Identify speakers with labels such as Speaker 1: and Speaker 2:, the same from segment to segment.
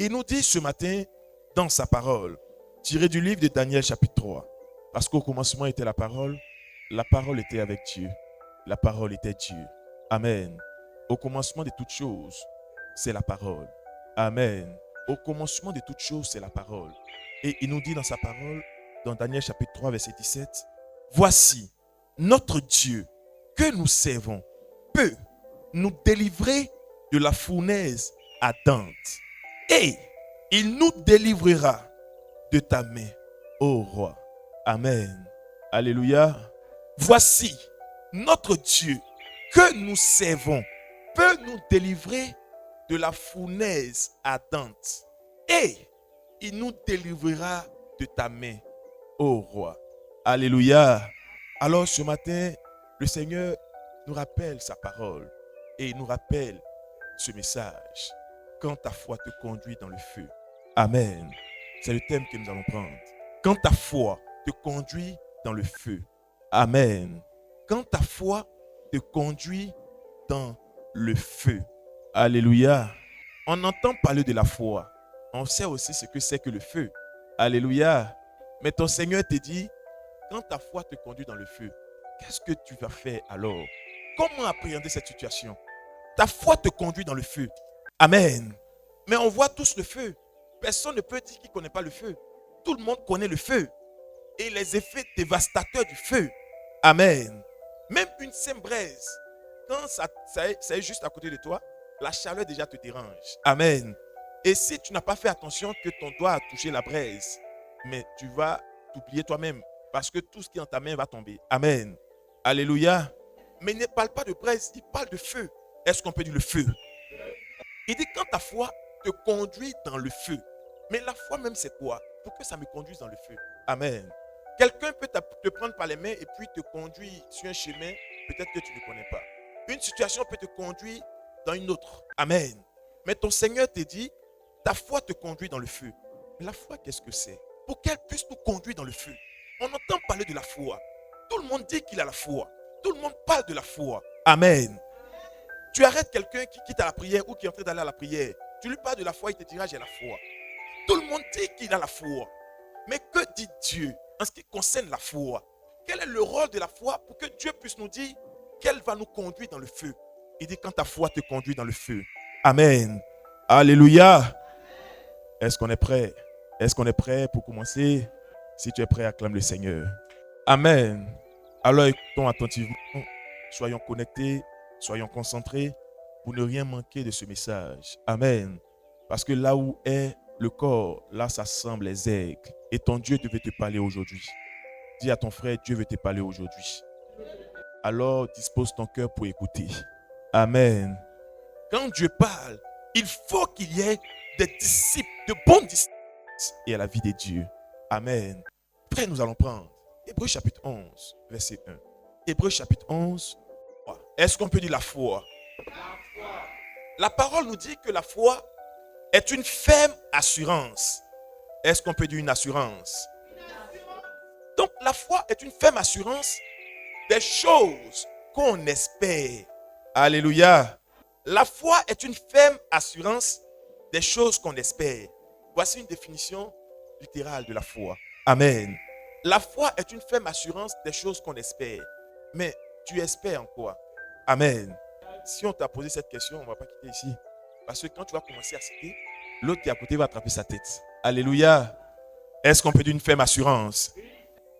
Speaker 1: Il nous dit ce matin, dans sa parole, tiré du livre de Daniel chapitre 3, parce qu'au commencement était la parole était avec Dieu, la parole était Dieu. Amen. Au commencement de toutes choses, c'est la parole. Amen. Au commencement de toutes choses, c'est la parole. Et il nous dit dans sa parole, dans Daniel chapitre 3, verset 17, « Voici, notre Dieu que nous servons peut nous délivrer de la fournaise ardente. Et il nous délivrera de ta main, ô roi. » Amen. Alléluia. Voici, notre Dieu que nous servons peut nous délivrer de la fournaise ardente. Et il nous délivrera de ta main, ô roi. Alléluia. Alors ce matin, le Seigneur nous rappelle sa parole et il nous rappelle ce message. Quand ta foi te conduit dans le feu. Amen. C'est le thème que nous allons prendre. Quand ta foi te conduit dans le feu. Amen. Quand ta foi te conduit dans le feu. Alléluia. On entend parler de la foi. On sait aussi ce que c'est que le feu. Alléluia. Mais ton Seigneur te dit, quand ta foi te conduit dans le feu, qu'est-ce que tu vas faire alors? Comment appréhender cette situation? Ta foi te conduit dans le feu. Amen. Mais on voit tous le feu. Personne ne peut dire qu'il ne connaît pas le feu. Tout le monde connaît le feu. Et les effets dévastateurs du feu. Amen. Même une simple braise, quand ça est juste à côté de toi, la chaleur déjà te dérange. Amen. Et si tu n'as pas fait attention que ton doigt a touché la braise, mais tu vas t'oublier toi-même parce que tout ce qui est dans ta main va tomber. Amen. Alléluia. Mais il ne parle pas de braise, il parle de feu. Est-ce qu'on peut dire le feu? Il dit quand ta foi te conduit dans le feu. Mais la foi même c'est quoi? Pour que ça me conduise dans le feu. Amen. Quelqu'un peut te prendre par les mains et puis te conduire sur un chemin peut-être que tu ne connais pas. Une situation peut te conduire dans une autre. Amen. Mais ton Seigneur te dit, ta foi te conduit dans le feu. Mais la foi, qu'est-ce que c'est? Pour qu'elle puisse nous conduire dans le feu. On entend parler de la foi. Tout le monde dit qu'il a la foi. Tout le monde parle de la foi. Amen. Tu arrêtes quelqu'un qui quitte à la prière ou qui est en train d'aller à la prière. Tu lui parles de la foi, il te dira j'ai la foi. Tout le monde dit qu'il a la foi. Mais que dit Dieu en ce qui concerne la foi? Quel est le rôle de la foi pour que Dieu puisse nous dire qu'elle va nous conduire dans le feu? Il dit quand ta foi te conduit dans le feu. Amen. Alléluia. Est-ce qu'on est prêt? Est-ce qu'on est prêt pour commencer? Si tu es prêt, acclame le Seigneur. Amen. Alors écoutons attentivement. Soyons connectés, soyons concentrés pour ne rien manquer de ce message. Amen. Parce que là où est le corps, là s'assemblent les aigles. Et ton Dieu devait te parler aujourd'hui. Dis à ton frère, Dieu veut te parler aujourd'hui. Alors dispose ton cœur pour écouter. Amen. Quand Dieu parle, il faut qu'il y ait des disciples, de bons disciples et à la vie de Dieu. Amen. Après, nous allons prendre Hébreux chapitre 11, verset 1. Hébreux chapitre 11. Est-ce qu'on peut dire la foi? La parole nous dit que la foi est une ferme assurance. Est-ce qu'on peut dire une assurance? Donc la foi est une ferme assurance des choses qu'on espère. Alléluia. La foi est une ferme assurance des choses qu'on espère. Voici une définition littérale de la foi. Amen. La foi est une ferme assurance des choses qu'on espère. Mais tu espères en quoi? Amen. Si on t'a posé cette question, on ne va pas quitter ici. Parce que quand tu vas commencer à citer, l'autre qui est à côté va attraper sa tête. Alléluia. Est-ce qu'on peut dire une ferme assurance?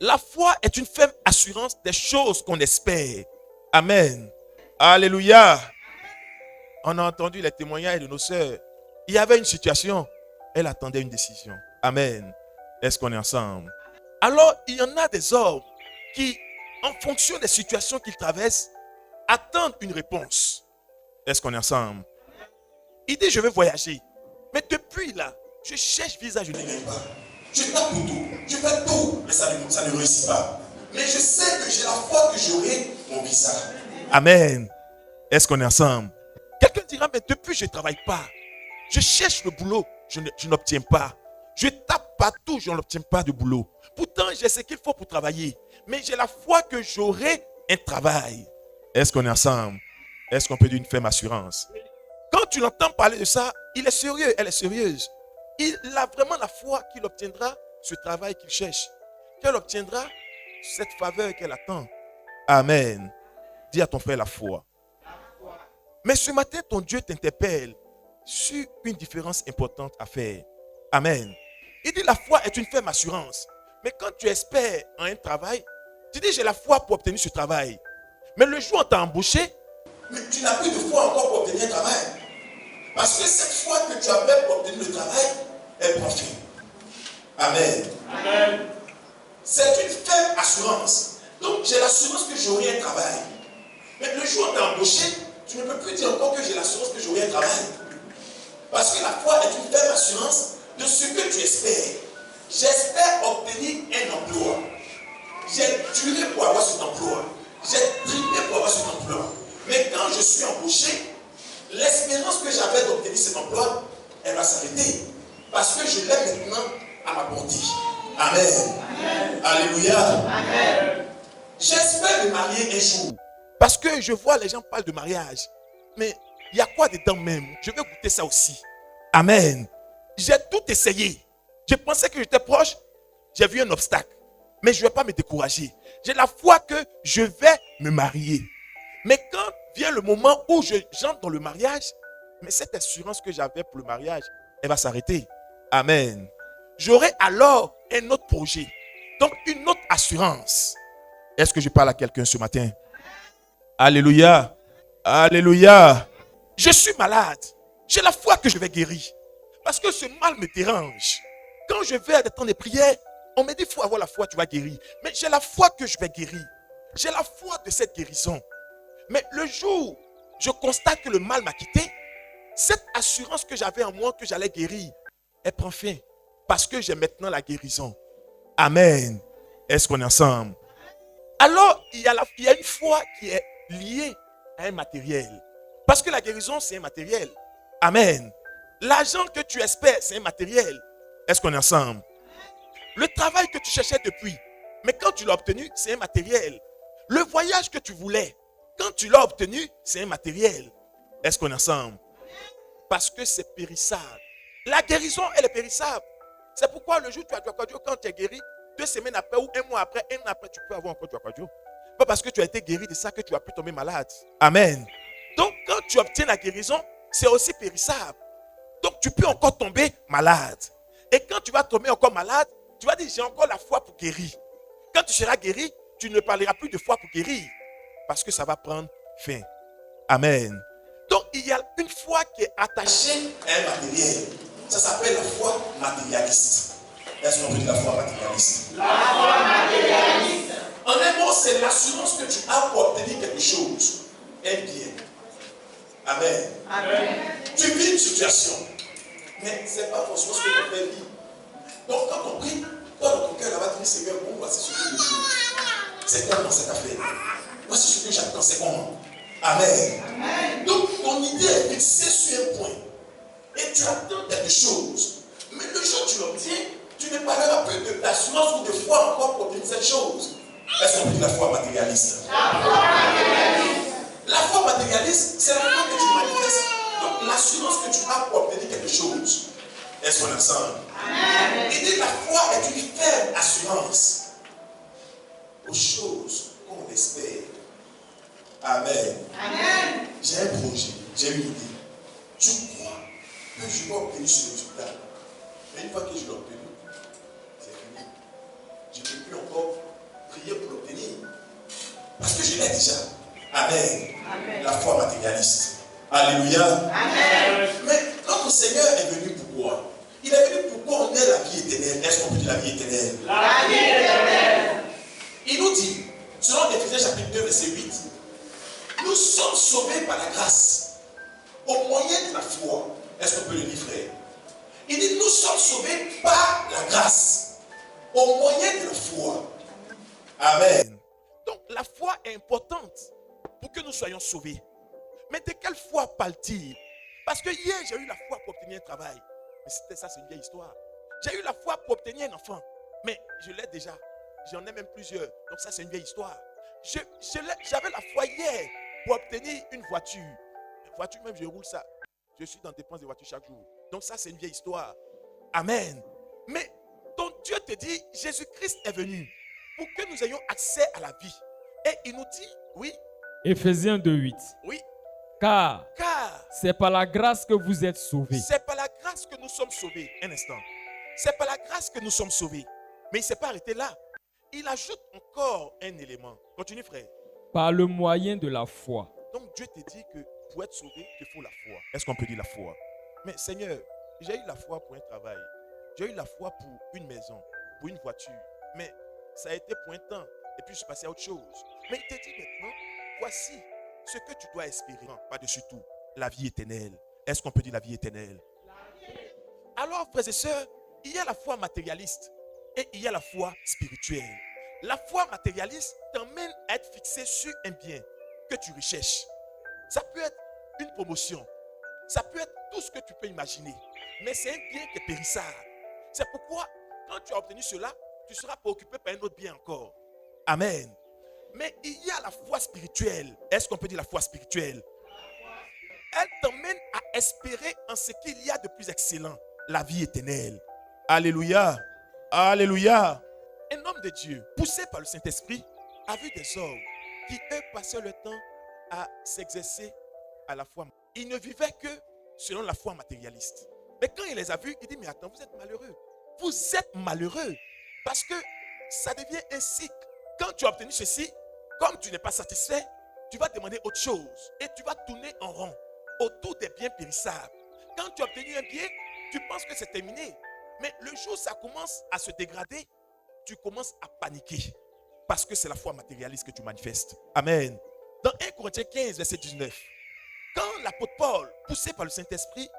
Speaker 1: La foi est une ferme assurance des choses qu'on espère. Amen. Alléluia. On a entendu les témoignages de nos sœurs. Il y avait une situation. Elle attendait une décision. Amen. Est-ce qu'on est ensemble? Alors, il y en a des hommes qui, en fonction des situations qu'ils traversent, attendent une réponse. Est-ce qu'on est ensemble? Il dit, je veux voyager. Mais depuis là, je cherche visa, je ne l'ai pas. Je tape pour tout. Je fais tout, mais ça ne réussit pas. Mais je sais que j'ai la foi que j'aurai mon visa. Amen. Est-ce qu'on est ensemble? Quelqu'un dira, mais depuis je ne travaille pas. Je cherche le boulot, je n'obtiens pas. Je tape partout, je n'obtiens pas de boulot. Pourtant, j'ai ce qu'il faut pour travailler. Mais j'ai la foi que j'aurai un travail. Est-ce qu'on est ensemble? Est-ce qu'on peut dire une ferme assurance? Quand tu l'entends parler de ça, il est sérieux, elle est sérieuse. il a vraiment la foi qu'il obtiendra ce travail qu'il cherche, qu'elle obtiendra cette faveur qu'elle attend. Amen. Dis à ton frère la foi. Mais ce matin, ton Dieu t'interpelle sur une différence importante à faire. Amen. Il dit la foi est une ferme assurance. Mais quand tu espères en un travail, tu dis j'ai la foi pour obtenir ce travail. Mais le jour où on t'a embauché, mais tu n'as plus de foi encore pour obtenir un travail. Parce que cette foi que tu avais pour obtenir le travail, elle prend fin. Amen. Amen. C'est une ferme assurance. Donc j'ai l'assurance que j'aurai un travail. Mais le jour où on t'a embauché, tu ne peux plus dire encore que j'ai l'assurance que j'aurai un travail. Parce que la foi est une ferme assurance de ce que tu espères. J'espère obtenir un emploi. J'ai duré pour avoir cet emploi. J'ai triplé pour avoir cet emploi. Mais quand je suis embauché, l'espérance que j'avais d'obtenir cet emploi, elle va s'arrêter. Parce que je l'ai maintenant à ma portée. Amen. Amen. Alléluia. Amen. J'espère me marier un jour. Parce que je vois les gens parlent de mariage. Mais il y a quoi dedans même? Je vais goûter ça aussi. Amen. J'ai tout essayé. Je pensais que j'étais proche. J'ai vu un obstacle. Mais je ne vais pas me décourager. J'ai la foi que je vais me marier. Mais quand vient le moment où j'entre dans le mariage, mais cette assurance que j'avais pour le mariage, elle va s'arrêter. Amen. J'aurai alors un autre projet. Donc une autre assurance. Est-ce que je parle à quelqu'un ce matin? Alléluia. Alléluia. Je suis malade. J'ai la foi que je vais guérir. Parce que ce mal me dérange. Quand je vais à des temps de prière, on me dit qu'il faut avoir la foi, tu vas guérir. Mais j'ai la foi que je vais guérir. J'ai la foi de cette guérison. Mais le jour où je constate que le mal m'a quitté, cette assurance que j'avais en moi que j'allais guérir, elle prend fin. Parce que j'ai maintenant la guérison. Amen. Est-ce qu'on est ensemble? Alors, il y a une foi qui est liée à un matériel. Parce que la guérison, c'est un matériel. Amen. L'argent que tu espères, c'est un matériel. Est-ce qu'on est ensemble? Le travail que tu cherchais depuis, mais quand tu l'as obtenu, c'est un matériel. Le voyage que tu voulais, quand tu l'as obtenu, c'est un matériel. Est-ce qu'on est ensemble? Parce que c'est périssable. La guérison, elle est périssable. C'est pourquoi le jour où tu as du cardio, quand tu es guéri, 2 semaines après ou un mois après, tu peux avoir encore du cardio. Pas parce que tu as été guéri de ça que tu as pu tomber malade. Amen. Donc, quand tu obtiens la guérison, c'est aussi périssable. Donc, tu peux encore tomber malade. Et quand tu vas tomber encore malade, tu vas dire, j'ai encore la foi pour guérir. Quand tu seras guéri, tu ne parleras plus de foi pour guérir. Parce que ça va prendre fin. Amen. Donc, il y a une foi qui est attachée à un matériel. Ça s'appelle la foi matérialiste. Est-ce qu'on peut dire la foi matérialiste? La foi matérialiste. En un mot, c'est l'assurance que tu as pour obtenir quelque chose. Un bien. Amen. Amen. Tu vis une situation. Mais ce n'est pas forcément ce que ton père dit. Donc, quand on prie, toi, dans ton cœur, là-bas, tu dis, Seigneur, bon, voici ce que je veux. C'est quoi dans cette affaire? Voici ce que j'attends, c'est comment? Amen. Amen. Donc, ton idée est fixée sur un point. Et tu attends quelque chose. Mais le jour où tu l'obtiens, tu ne parleras plus d'assurance ou de foi encore pour obtenir cette chose. Est-ce qu'on dit la foi matérialiste? La foi matérialiste. La foi matérialiste, c'est la foi que tu manifestes. Donc, l'assurance que tu as pour obtenir quelque chose. Est-ce qu'on est ensemble? Amen. Il dit la foi est une ferme assurance aux choses qu'on espère. Amen. Amen. J'ai un projet, j'ai une idée. Je crois que je vais obtenir ce résultat. Mais une fois que je l'ai obtenu, c'est fini. Je ne peux plus encore prier pour l'obtenir. Parce que je l'ai déjà. Amen. Amen. La foi matérialiste. Alléluia. Amen. Mais notre Seigneur est venu pourquoi? Il est venu pour qu'on ait la vie éternelle. Est-ce qu'on peut dire la vie éternelle? La vie éternelle. Il nous dit, selon Éphésiens chapitre 2, verset 8, nous sommes sauvés par la grâce, au moyen de la foi. Est-ce qu'on peut le lire, frère? Il dit, nous sommes sauvés par la grâce, au moyen de la foi. Amen. Donc, la foi est importante pour que nous soyons sauvés. Mais de quelle foi parle-t-il? Parce que hier, j'ai eu la foi pour obtenir un travail. Mais c'est une vieille histoire. J'ai eu la foi pour obtenir un enfant. Mais je l'ai déjà. J'en ai même plusieurs. Donc ça, c'est une vieille histoire. J'avais la foi hier pour obtenir une voiture. Une voiture, même, je roule ça. Je suis dans dépense de voiture chaque jour. Donc ça, c'est une vieille histoire. Amen. Mais ton Dieu te dit, Jésus-Christ est venu pour que nous ayons accès à la vie. Et il nous dit, oui,
Speaker 2: Éphésiens 2:8.
Speaker 1: oui,
Speaker 2: Car
Speaker 1: car
Speaker 2: c'est par la grâce que vous êtes sauvés.
Speaker 1: c'est par la grâce que nous sommes sauvés. Un instant. C'est par la grâce que nous sommes sauvés. Mais il ne s'est pas arrêté là. Il ajoute encore un élément. Continue, frère.
Speaker 2: Par le moyen de la foi.
Speaker 1: Donc Dieu te dit que pour être sauvé, il faut la foi. Est-ce qu'on peut dire la foi? Mais Seigneur, j'ai eu la foi pour un travail. J'ai eu la foi pour une maison, pour une voiture. Mais ça a été pour un temps. Et puis je suis passé à autre chose. Mais il te dit maintenant, voici ce que tu dois espérer. Par-dessus tout, la vie éternelle. Est-ce qu'on peut dire la vie éternelle? Alors, frères et sœurs, il y a la foi matérialiste et il y a la foi spirituelle. La foi matérialiste t'emmène à être fixé sur un bien que tu recherches. Ça peut être une promotion. Ça peut être tout ce que tu peux imaginer. Mais c'est un bien qui est périssable. C'est pourquoi, quand tu as obtenu cela, tu seras préoccupé par un autre bien encore. Amen. Mais il y a la foi spirituelle. Est-ce qu'on peut dire la foi spirituelle? Elle t'emmène à espérer en ce qu'il y a de plus excellent, la vie éternelle. Alléluia. Alléluia. Un homme de Dieu, poussé par le Saint-Esprit, a vu des hommes qui, eux, passaient le temps à s'exercer à la foi. Ils ne vivaient que selon la foi matérialiste. Mais quand il les a vus, il dit, mais attends, vous êtes malheureux. Vous êtes malheureux parce que ça devient un cycle. Quand tu as obtenu ceci, comme tu n'es pas satisfait, tu vas demander autre chose et tu vas tourner en rond autour des biens périssables. Quand tu as obtenu un bien, tu penses que c'est terminé. Mais le jour où ça commence à se dégrader, tu commences à paniquer parce que c'est la foi matérialiste que tu manifestes. Amen. Dans 1 Corinthiens 15, verset 19, quand l'apôtre Paul, poussé par le Saint-Esprit,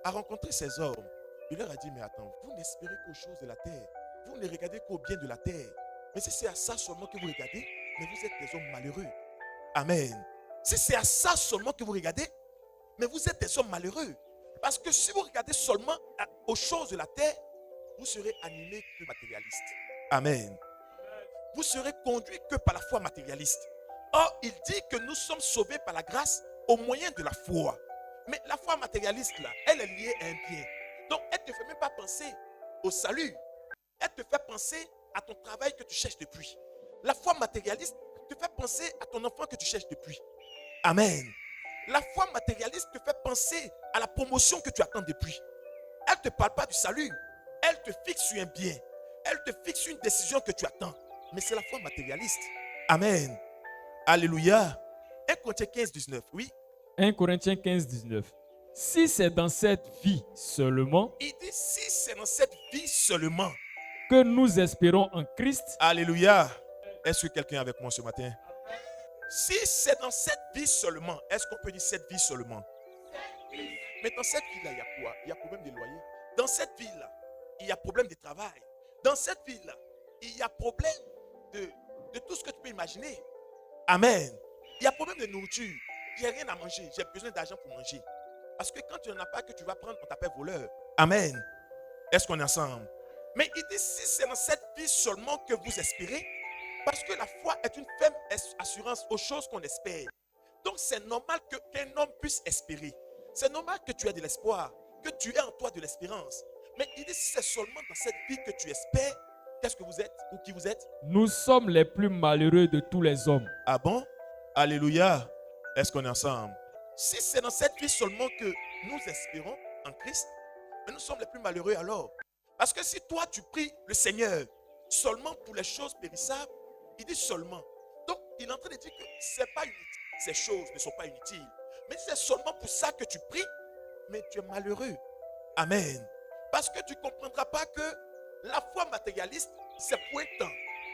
Speaker 1: a rencontré ces hommes, il leur a dit, mais attends, vous n'espérez qu'aux choses de la terre. Vous ne regardez qu'au bien de la terre. Mais si c'est à ça seulement que vous regardez, mais vous êtes des hommes malheureux. Amen. Si c'est à ça seulement que vous regardez, mais vous êtes des hommes malheureux. Parce que si vous regardez seulement aux choses de la terre, vous serez animé que matérialiste. Amen. Vous serez conduit que par la foi matérialiste. Or, il dit que nous sommes sauvés par la grâce au moyen de la foi. Mais la foi matérialiste, là, elle est liée à un bien. Donc, elle ne te fait même pas penser au salut. Elle te fait penser à ton travail que tu cherches depuis. La foi matérialiste te fait penser à ton enfant que tu cherches depuis. Amen. La foi matérialiste te fait penser à la promotion que tu attends depuis. Elle ne te parle pas du salut. Elle te fixe sur un bien. Elle te fixe sur une décision que tu attends. Mais c'est la foi matérialiste. Amen. Alléluia. 1 Corinthiens 15, 19. Oui.
Speaker 2: 1 Corinthiens 15, 19. Si c'est dans cette vie seulement
Speaker 1: Il dit si c'est dans cette vie seulement
Speaker 2: que nous espérons en Christ.
Speaker 1: Alléluia. Est-ce que quelqu'un est avec moi ce matin? Si c'est dans cette vie seulement, est-ce qu'on peut dire cette vie seulement? Mais dans cette vie-là, il y a quoi? Il y a problème de loyer. Dans cette vie-là, il y a problème de travail. Dans cette vie-là, il y a problème de tout ce que tu peux imaginer. Amen. Il y a problème de nourriture. J'ai rien à manger. J'ai besoin d'argent pour manger. Parce que quand tu n'en as pas, que tu vas prendre, on t'appelle voleur. Amen. Est-ce qu'on est ensemble? Mais il dit, si c'est dans cette vie seulement que vous espérez, parce que la foi est une ferme assurance aux choses qu'on espère. Donc c'est normal qu'un homme puisse espérer. C'est normal que tu aies de l'espoir, que tu aies en toi de l'espérance. Mais il dit, si c'est seulement dans cette vie que tu espères, qu'est-ce que vous êtes ou qui vous êtes?
Speaker 2: Nous sommes les plus malheureux de tous les hommes.
Speaker 1: Ah bon? Alléluia. Est-ce qu'on est ensemble? Si c'est dans cette vie seulement que nous espérons en Christ, mais nous sommes les plus malheureux alors. Parce que si toi tu pries le Seigneur seulement pour les choses périssables, il dit seulement. Donc il est en train de dire que c'est pas inutile. Ces choses ne sont pas inutiles. Mais c'est seulement pour ça que tu pries, mais tu es malheureux. Amen. Parce que tu ne comprendras pas que la foi matérialiste, c'est pour un temps.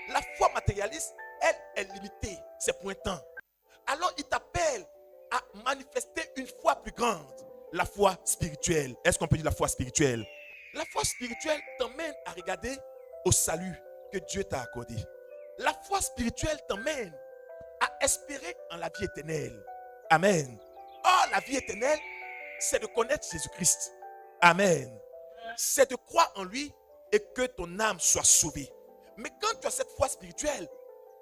Speaker 1: La foi matérialiste, elle est limitée. C'est pour un temps. Alors il t'appelle à manifester une foi plus grande. La foi spirituelle. Est-ce qu'on peut dire la foi spirituelle? La foi spirituelle t'emmène à regarder au salut que Dieu t'a accordé. La foi spirituelle t'emmène à espérer en la vie éternelle. Amen. Or, la vie éternelle, c'est de connaître Jésus-Christ. Amen. C'est de croire en lui et que ton âme soit sauvée. Mais quand tu as cette foi spirituelle,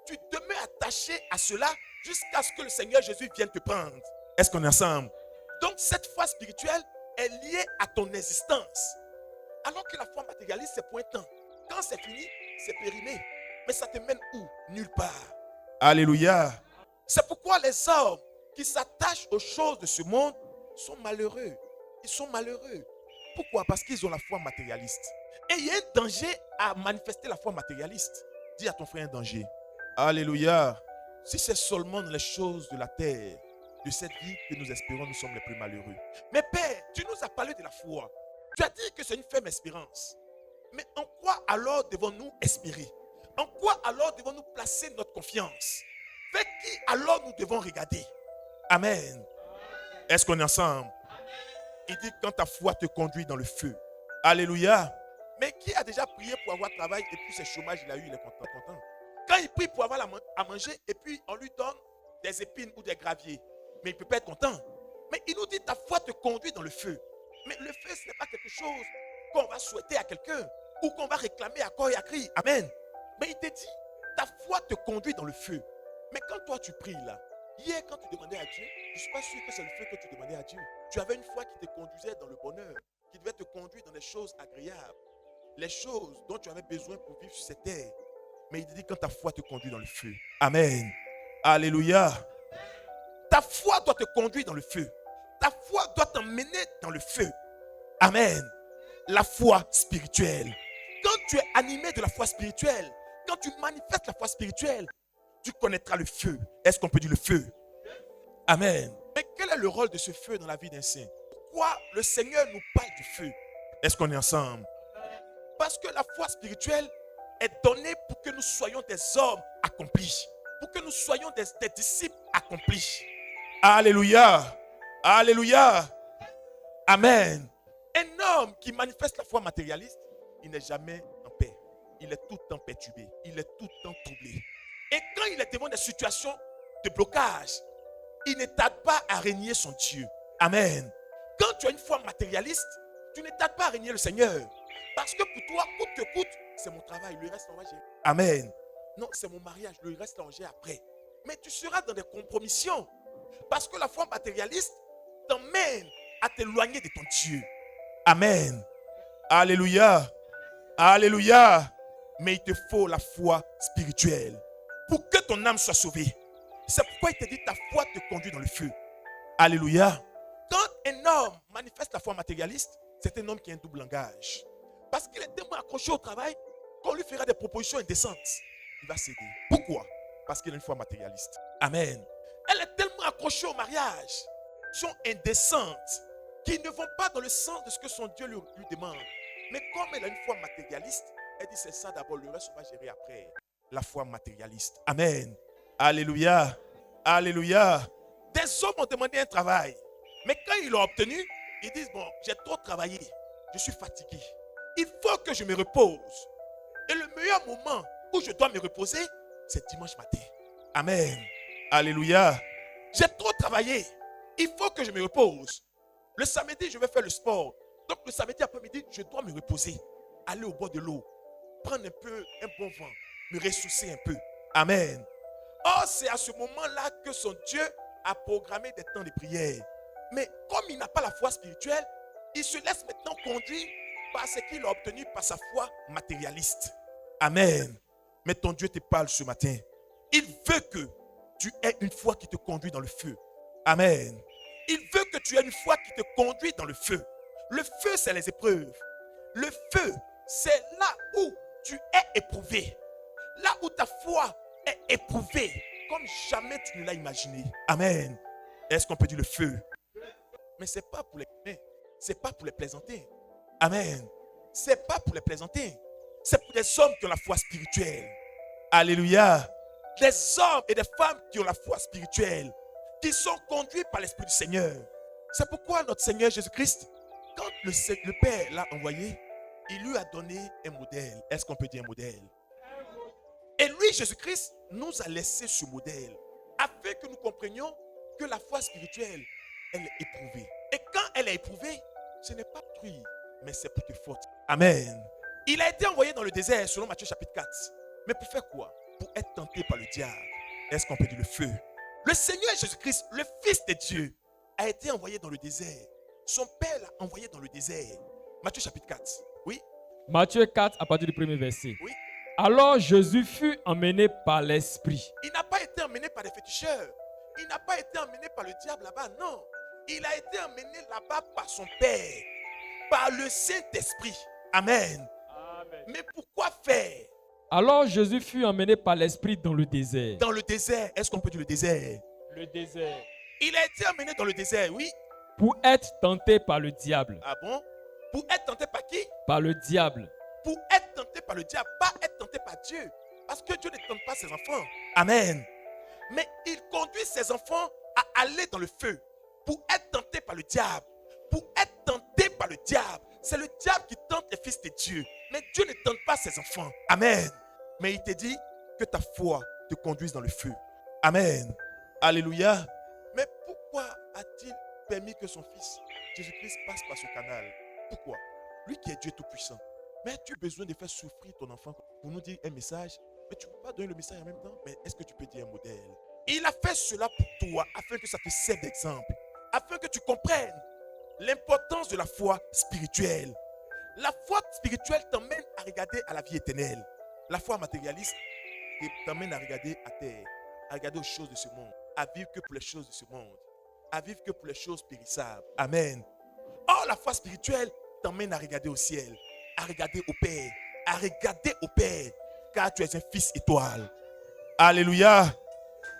Speaker 1: tu demeures attaché à cela jusqu'à ce que le Seigneur Jésus vienne te prendre. Est-ce qu'on est ensemble? Donc cette foi spirituelle est liée à ton existence.
Speaker 3: Alors que la foi matérialiste, c'est pour un temps. Quand c'est fini, c'est périmé. Mais ça te mène où? Nulle part.
Speaker 1: Alléluia.
Speaker 3: C'est pourquoi les hommes qui s'attachent aux choses de ce monde sont malheureux. Ils sont malheureux. Pourquoi? Parce qu'ils ont la foi matérialiste. Et il y a un danger à manifester la foi matérialiste. Dis à ton frère un danger.
Speaker 1: Alléluia.
Speaker 3: Si c'est seulement dans les choses de la terre, de cette vie que nous espérons, nous sommes les plus malheureux. Mais Père, tu nous as parlé de la foi. Tu as dit que c'est une ferme espérance. Mais en quoi alors devons-nous espérer? En quoi alors devons-nous placer notre confiance? Vers qui alors nous devons regarder? Amen.
Speaker 1: Est-ce qu'on est ensemble? Il dit quand ta foi te conduit dans le feu. Alléluia.
Speaker 3: Mais qui a déjà prié pour avoir travail et puis c'est chômage, il a eu, il est content. Quand il prie pour avoir à manger et puis on lui donne des épines ou des graviers, mais il ne peut pas être content. Mais il nous dit ta foi te conduit dans le feu. Mais le feu, ce n'est pas quelque chose qu'on va souhaiter à quelqu'un ou qu'on va réclamer à corps et à cri. Amen. Mais il te dit, ta foi te conduit dans le feu. Mais quand toi tu pries là, hier quand tu demandais à Dieu, je ne suis pas sûr que c'est le feu que tu demandais à Dieu. Tu avais une foi qui te conduisait dans le bonheur, qui devait te conduire dans des choses agréables, les choses dont tu avais besoin pour vivre sur cette terre. Mais il te dit quand ta foi te conduit dans le feu.
Speaker 1: Amen. Alléluia.
Speaker 3: Ta foi doit te conduire dans le feu. Ta foi doit t'emmener dans le feu. Amen. La foi spirituelle. Quand tu es animé de la foi spirituelle, quand tu manifestes la foi spirituelle, tu connaîtras le feu. Est-ce qu'on peut dire le feu? Amen. Mais quel est le rôle de ce feu dans la vie d'un saint? Pourquoi le Seigneur nous parle du feu?
Speaker 1: Est-ce qu'on est ensemble?
Speaker 3: Parce que la foi spirituelle est donnée pour que nous soyons des hommes accomplis. Pour que nous soyons des disciples accomplis.
Speaker 1: Alléluia. Alléluia.
Speaker 3: Amen. Un homme qui manifeste la foi matérialiste, il n'est jamais en paix. Il est tout le temps perturbé. Il est tout le temps troublé. Et quand il est devant des situations de blocage, il ne tarde pas à régner son Dieu. Amen. Quand tu as une foi matérialiste, tu ne tardes pas à régner le Seigneur. Parce que pour toi, coûte que coûte, c'est mon travail, le reste, on va gérer.
Speaker 1: Amen.
Speaker 3: Non, c'est mon mariage, le reste, on gère après. Mais tu seras dans des compromissions. Parce que la foi matérialiste t'emmène à t'éloigner de ton Dieu.
Speaker 1: Amen. Alléluia. Alléluia.
Speaker 3: Mais il te faut la foi spirituelle pour que ton âme soit sauvée. C'est pourquoi il te dit ta foi te conduit dans le feu.
Speaker 1: Alléluia.
Speaker 3: Quand un homme manifeste la foi matérialiste, c'est un homme qui a un double langage. Parce qu'il est tellement accroché au travail qu'on lui fera des propositions indécentes. Il va céder. Pourquoi? Parce qu'il a une foi matérialiste. Amen. Elle est tellement accrochée au mariage, sont indécentes, qui ne vont pas dans le sens de ce que son Dieu lui demande. Mais comme elle a une foi matérialiste, elle dit c'est ça d'abord, le reste on va gérer après. La foi matérialiste. Amen.
Speaker 1: Alléluia. Alléluia.
Speaker 3: Des hommes ont demandé un travail. Mais quand ils l'ont obtenu, ils disent bon, j'ai trop travaillé. Je suis fatigué. Il faut que je me repose. Et le meilleur moment où je dois me reposer, c'est dimanche matin. Amen.
Speaker 1: Alléluia.
Speaker 3: J'ai trop travaillé. Il faut que je me repose. Le samedi, je vais faire le sport. Donc le samedi après-midi, je dois me reposer. Aller au bord de l'eau. Prendre un peu un bon vent. Me ressourcer un peu. Amen. Or, c'est à ce moment-là que son Dieu a programmé des temps de prière. Mais comme il n'a pas la foi spirituelle, il se laisse maintenant conduire par ce qu'il a obtenu par sa foi matérialiste. Amen. Mais ton Dieu te parle ce matin. Il veut que tu aies une foi qui te conduit dans le feu. Amen. Il veut que tu aies une foi qui te conduit dans le feu. Le feu, c'est les épreuves. Le feu, c'est là où tu es éprouvé. Là où ta foi est éprouvée comme jamais tu ne l'as imaginé. Amen. Est-ce qu'on peut dire le feu? Mais ce n'est pas pour c'est pas pour les plaisanter. Amen. C'est pas pour les plaisanter. C'est pour des hommes qui ont la foi spirituelle.
Speaker 1: Alléluia.
Speaker 3: Des hommes et des femmes qui ont la foi spirituelle, qui sont conduits par l'Esprit du Seigneur. C'est pourquoi notre Seigneur Jésus-Christ, quand le Père l'a envoyé, il lui a donné un modèle. Est-ce qu'on peut dire un modèle? Et lui, Jésus-Christ, nous a laissé ce modèle afin que nous comprenions que la foi spirituelle, elle est éprouvée. Et quand elle est éprouvée, ce n'est pas pour toi, mais c'est pour tes fautes. Amen. Il a été envoyé dans le désert selon Matthieu chapitre 4. Mais pour faire quoi? Pour être tenté par le diable. Est-ce qu'on peut dire le feu? Le Seigneur Jésus-Christ, le Fils de Dieu, a été envoyé dans le désert. Son Père l'a envoyé dans le désert. Matthieu chapitre 4. Oui,
Speaker 2: Matthieu 4, à partir du premier verset.
Speaker 3: oui.
Speaker 2: Alors Jésus fut emmené par l'Esprit.
Speaker 3: Il n'a pas été emmené par des féticheurs. Il n'a pas été emmené par le diable là-bas, non. Il a été emmené là-bas par son Père, par le Saint-Esprit. Amen. Mais pourquoi faire?
Speaker 2: Alors Jésus fut emmené par l'Esprit dans le désert.
Speaker 3: Dans le désert, est-ce qu'on peut dire le désert?
Speaker 2: Le désert.
Speaker 3: Il a été emmené dans le désert, oui.
Speaker 2: Pour être tenté par le diable.
Speaker 3: Ah bon? Pour être tenté par qui?
Speaker 2: Par le diable.
Speaker 3: Pour être tenté par le diable, pas être tenté par Dieu. Parce que Dieu ne tente pas ses enfants. Amen. Mais il conduit ses enfants à aller dans le feu. Pour être tenté par le diable. Pour être tenté par le diable. C'est le diable qui tente les fils de Dieu. Mais Dieu ne tente pas ses enfants. Amen. Mais il te dit que ta foi te conduise dans le feu. Amen. Alléluia. Mais pourquoi a-t-il permis que son fils Jésus-Christ passe par ce canal? Pourquoi? Lui qui est Dieu Tout-Puissant. Mais as-tu besoin de faire souffrir ton enfant pour nous dire un message? Mais tu ne peux pas donner le message en même temps. Mais est-ce que tu peux dire un modèle? Il a fait cela pour toi afin que ça te serve d'exemple. Afin que tu comprennes l'importance de la foi spirituelle. La foi spirituelle t'emmène à regarder à la vie éternelle. La foi matérialiste t'emmène à regarder à terre, à regarder aux choses de ce monde, à vivre que pour les choses de ce monde, à vivre que pour les choses périssables. Amen. Or, la foi spirituelle t'emmène à regarder au ciel, à regarder au Père, à regarder au Père, car tu es un fils étoile. Alléluia.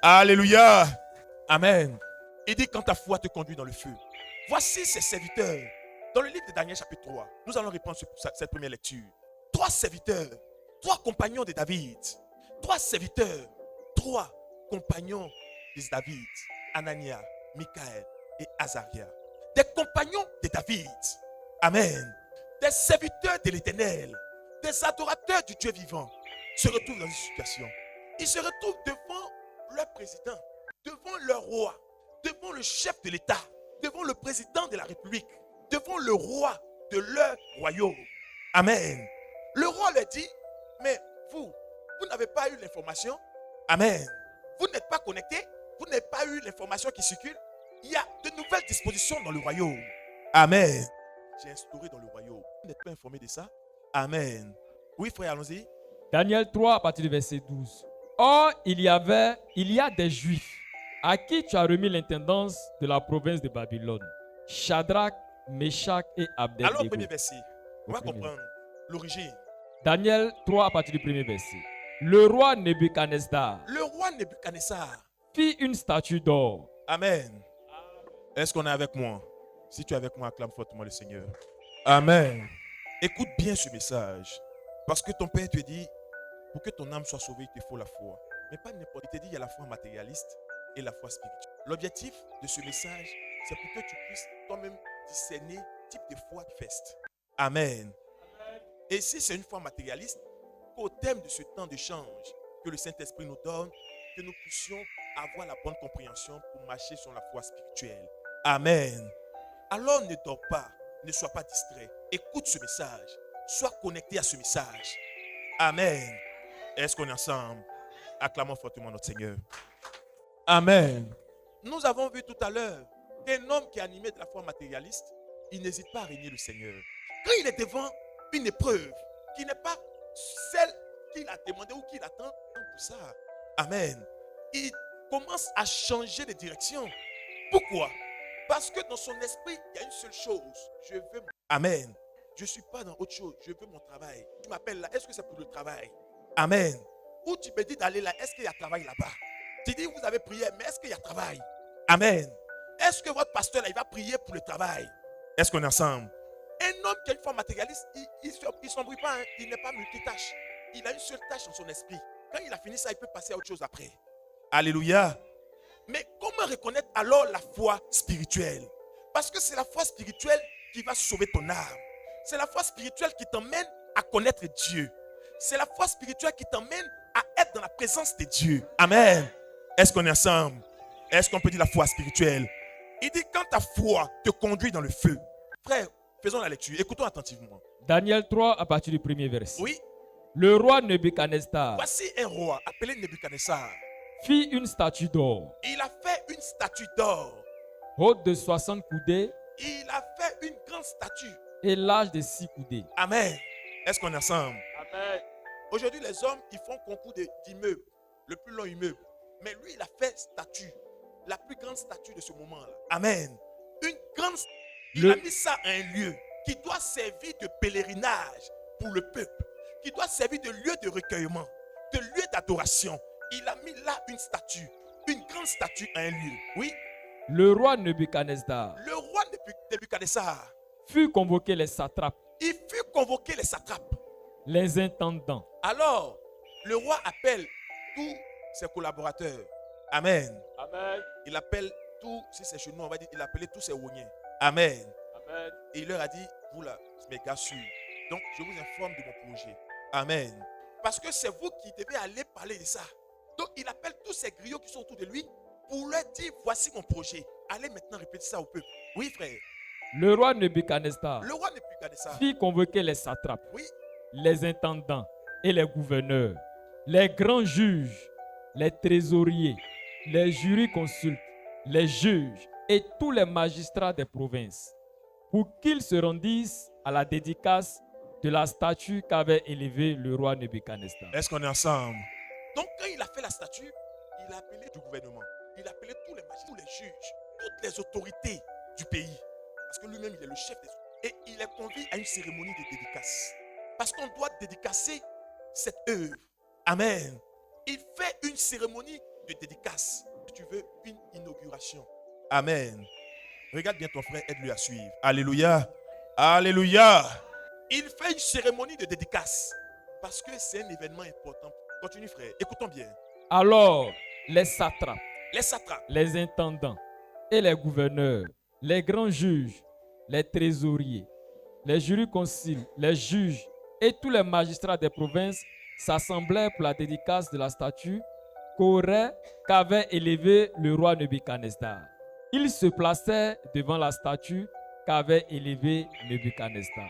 Speaker 3: Alléluia. Amen. Il dit quand ta foi te conduit dans le feu. Voici ses serviteurs. Dans le livre de Daniel chapitre 3, nous allons reprendre cette première lecture. 3 serviteurs, 3 compagnons de David. 3 serviteurs, 3 compagnons de David. Anania, Michaël et Azaria. Des compagnons de David. Amen. Des serviteurs de l'Éternel. Des adorateurs du Dieu vivant se retrouvent dans une situation. Ils se retrouvent devant leur président, devant leur roi, devant le chef de l'État, devant le président de la République, devant le roi de leur royaume. Amen. Le roi leur dit, mais vous n'avez pas eu l'information. Amen. Vous n'êtes pas connecté, vous n'avez pas eu l'information qui circule. Il y a de nouvelles dispositions dans le royaume. Amen. J'ai instauré dans le royaume. Vous n'êtes pas informé de ça? Amen. Oui, frère, allons-y.
Speaker 2: Daniel 3, à partir du verset 12. Or, il y a des Juifs à qui tu as remis l'intendance de la province de Babylone. Shadrach, Meshach et Abednego.
Speaker 3: Alors, premier verset, on va comprendre l'origine.
Speaker 2: Daniel 3, à partir du premier verset. Le roi Nebuchadnezzar
Speaker 3: Le roi Nebuchadnezzar
Speaker 2: fit une statue d'or.
Speaker 3: Amen. Est-ce qu'on est avec moi? Si tu es avec moi, acclame fortement le Seigneur. Amen. Écoute bien ce message. Parce que ton Père te dit, pour que ton âme soit sauvée, il te faut la foi. Mais pas n'importe. Il te dit, il y a la foi matérialiste et la foi spirituelle. L'objectif de ce message, c'est pour que tu puisses toi-même discerner le type de foi que tu festes. Amen. Et si c'est une foi matérialiste, qu'au terme de ce temps d'échange que le Saint-Esprit nous donne, que nous puissions avoir la bonne compréhension pour marcher sur la foi spirituelle. Amen. Alors ne dors pas, ne sois pas distrait. Écoute ce message. Sois connecté à ce message. Amen. Est-ce qu'on est ensemble? Acclamons fortement notre Seigneur. Amen. Nous avons vu tout à l'heure qu'un homme qui est animé de la foi matérialiste, il n'hésite pas à régner le Seigneur. Quand il est devant une épreuve qui n'est pas celle qu'il a demandé ou qu'il attend pour ça. Amen. Il commence à changer de direction. Pourquoi? Parce que dans son esprit, il y a une seule chose. Je veux. Amen. Je ne suis pas dans autre chose. Je veux mon travail. Tu m'appelles là. Est-ce que c'est pour le travail? Amen. Ou tu me dis d'aller là. Est-ce qu'il y a travail là-bas? Tu dis, vous avez prié, mais est-ce qu'il y a travail? Amen. Est-ce que votre pasteur là, il va prier pour le travail? Est-ce qu'on est ensemble? Un homme qui a une forme matérialiste, il ne s'embrouille pas. Hein. Il n'est pas multitâche. Il a une seule tâche dans son esprit. Quand il a fini ça, il peut passer à autre chose après. Alléluia. Mais comment reconnaître alors la foi spirituelle? Parce que c'est la foi spirituelle qui va sauver ton âme. C'est la foi spirituelle qui t'emmène à connaître Dieu. C'est la foi spirituelle qui t'emmène à être dans la présence de Dieu. Amen. Est-ce qu'on est ensemble? Est-ce qu'on peut dire la foi spirituelle? Il dit quand ta foi te conduit dans le feu. Frère, faisons la lecture. Écoutons attentivement.
Speaker 2: Daniel 3, à partir du premier verset.
Speaker 3: Oui.
Speaker 2: Le roi Nebuchadnezzar
Speaker 3: Voici un roi appelé Nebuchadnezzar.
Speaker 2: fit une statue d'or,
Speaker 3: Il a fait une statue d'or.
Speaker 2: haute de 60 coudées
Speaker 3: Il a fait une grande statue
Speaker 2: et large de 6 coudées.
Speaker 3: Amen. Est-ce qu'on est ensemble?
Speaker 2: Amen.
Speaker 3: Aujourd'hui, les hommes, ils font concours d'immeubles, le plus long immeuble. Mais lui, il a fait statue, la plus grande statue de ce moment-là. Amen. Une grande statue. Il a mis ça à un lieu qui doit servir de pèlerinage pour le peuple, qui doit servir de lieu de recueillement, de lieu d'adoration. Il a mis là une grande statue à un lieu. Oui,
Speaker 2: Le roi Nebuchadnezzar
Speaker 3: le roi Nebuchadnezzar,
Speaker 2: fut convoqué les satrapes,
Speaker 3: il fut convoqué les satrapes.
Speaker 2: les intendants,
Speaker 3: Alors, le roi appelle tous ses collaborateurs. Amen.
Speaker 2: Amen.
Speaker 3: Il appelle tous, si c'est chez nous, on va dire, il appelait tous ses oignons. Amen.
Speaker 2: Amen.
Speaker 3: Et il leur a dit, vous là, mes gars sûrs. Donc, je vous informe de mon projet. Amen. Parce que c'est vous qui devez aller parler de ça. Donc, il appelle tous ces griots qui sont autour de lui pour leur dire, voici mon projet. Allez maintenant répéter ça au peuple. Oui, frère.
Speaker 2: Le roi Nebuchadnezzar
Speaker 3: Le roi Nebuchadnezzar.
Speaker 2: fit convoquer les satrapes,
Speaker 3: Oui,
Speaker 2: les intendants et les gouverneurs, les grands juges, les trésoriers, les jurisconsultes, les juges et tous les magistrats des provinces, pour qu'ils se rendissent à la dédicace de la statue qu'avait élevée le roi Nebuchadnezzar.
Speaker 3: est-ce qu'on est ensemble? Donc, quand il a fait la statue, il a appelé du gouvernement. Il a appelé tous les magistrats, tous les juges, toutes les autorités du pays. Parce que lui-même, il est le chef des autorités. Et il est convié à une cérémonie de dédicace. Parce qu'on doit dédicacer cette œuvre. Amen. Il fait une cérémonie de dédicace. Si tu veux, une inauguration. Amen. Regarde bien ton frère, aide-lui à suivre. Alléluia. Alléluia. Il fait une cérémonie de dédicace. Parce que c'est un événement important. Continue, frère. Écoutons bien.
Speaker 2: Alors, les satrapes,
Speaker 3: Les satrapes,
Speaker 2: les intendants et les gouverneurs, les grands juges, les trésoriers, les jurisconsuls, les juges et tous les magistrats des provinces s'assemblèrent pour la dédicace de la statue qu'avait élevée le roi Nebuchadnezzar. Ils se placèrent devant la statue qu'avait élevée Nebuchadnezzar.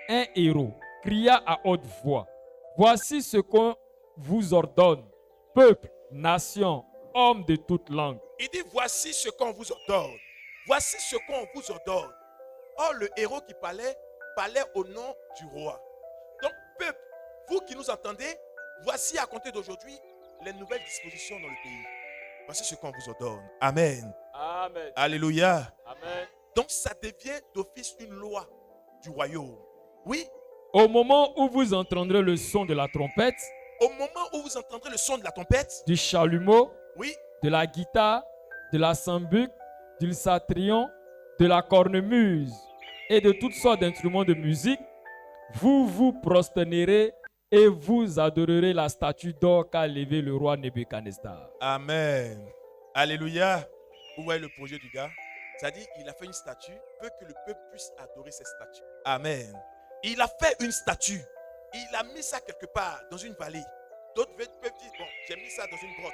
Speaker 2: Un héros cria à haute voix, « Voici ce qu'on vous ordonne, peuple, nation, hommes de toute langue.
Speaker 3: il dit, voici ce qu'on vous ordonne. Voici ce qu'on vous ordonne. Or, le héros qui parlait au nom du roi. Donc, peuple, vous qui nous entendez, voici à compter d'aujourd'hui les nouvelles dispositions dans le pays. Voici ce qu'on vous ordonne. Amen.
Speaker 2: Amen.
Speaker 3: Alléluia.
Speaker 2: Amen.
Speaker 3: Donc, ça devient d'office une loi du royaume. Oui,
Speaker 2: Au moment où vous entendrez le son de la trompette,
Speaker 3: au moment où vous entendrez le son de la trompette,
Speaker 2: du chalumeau,
Speaker 3: oui,
Speaker 2: de la guitare, de la sambuc, du satrion, de la cornemuse et de toutes sortes d'instruments de musique, vous vous prosternerez et vous adorerez la statue d'or qu'a levée le roi Nebuchadnezzar.
Speaker 3: amen. Alléluia. Vous voyez le projet du gars? C'est-à-dire, il a fait une statue pour que le peuple puisse adorer cette statue. Amen. Il a fait une statue. Il a mis ça quelque part dans une vallée. D'autres peuvent dire, bon, j'ai mis ça dans une grotte.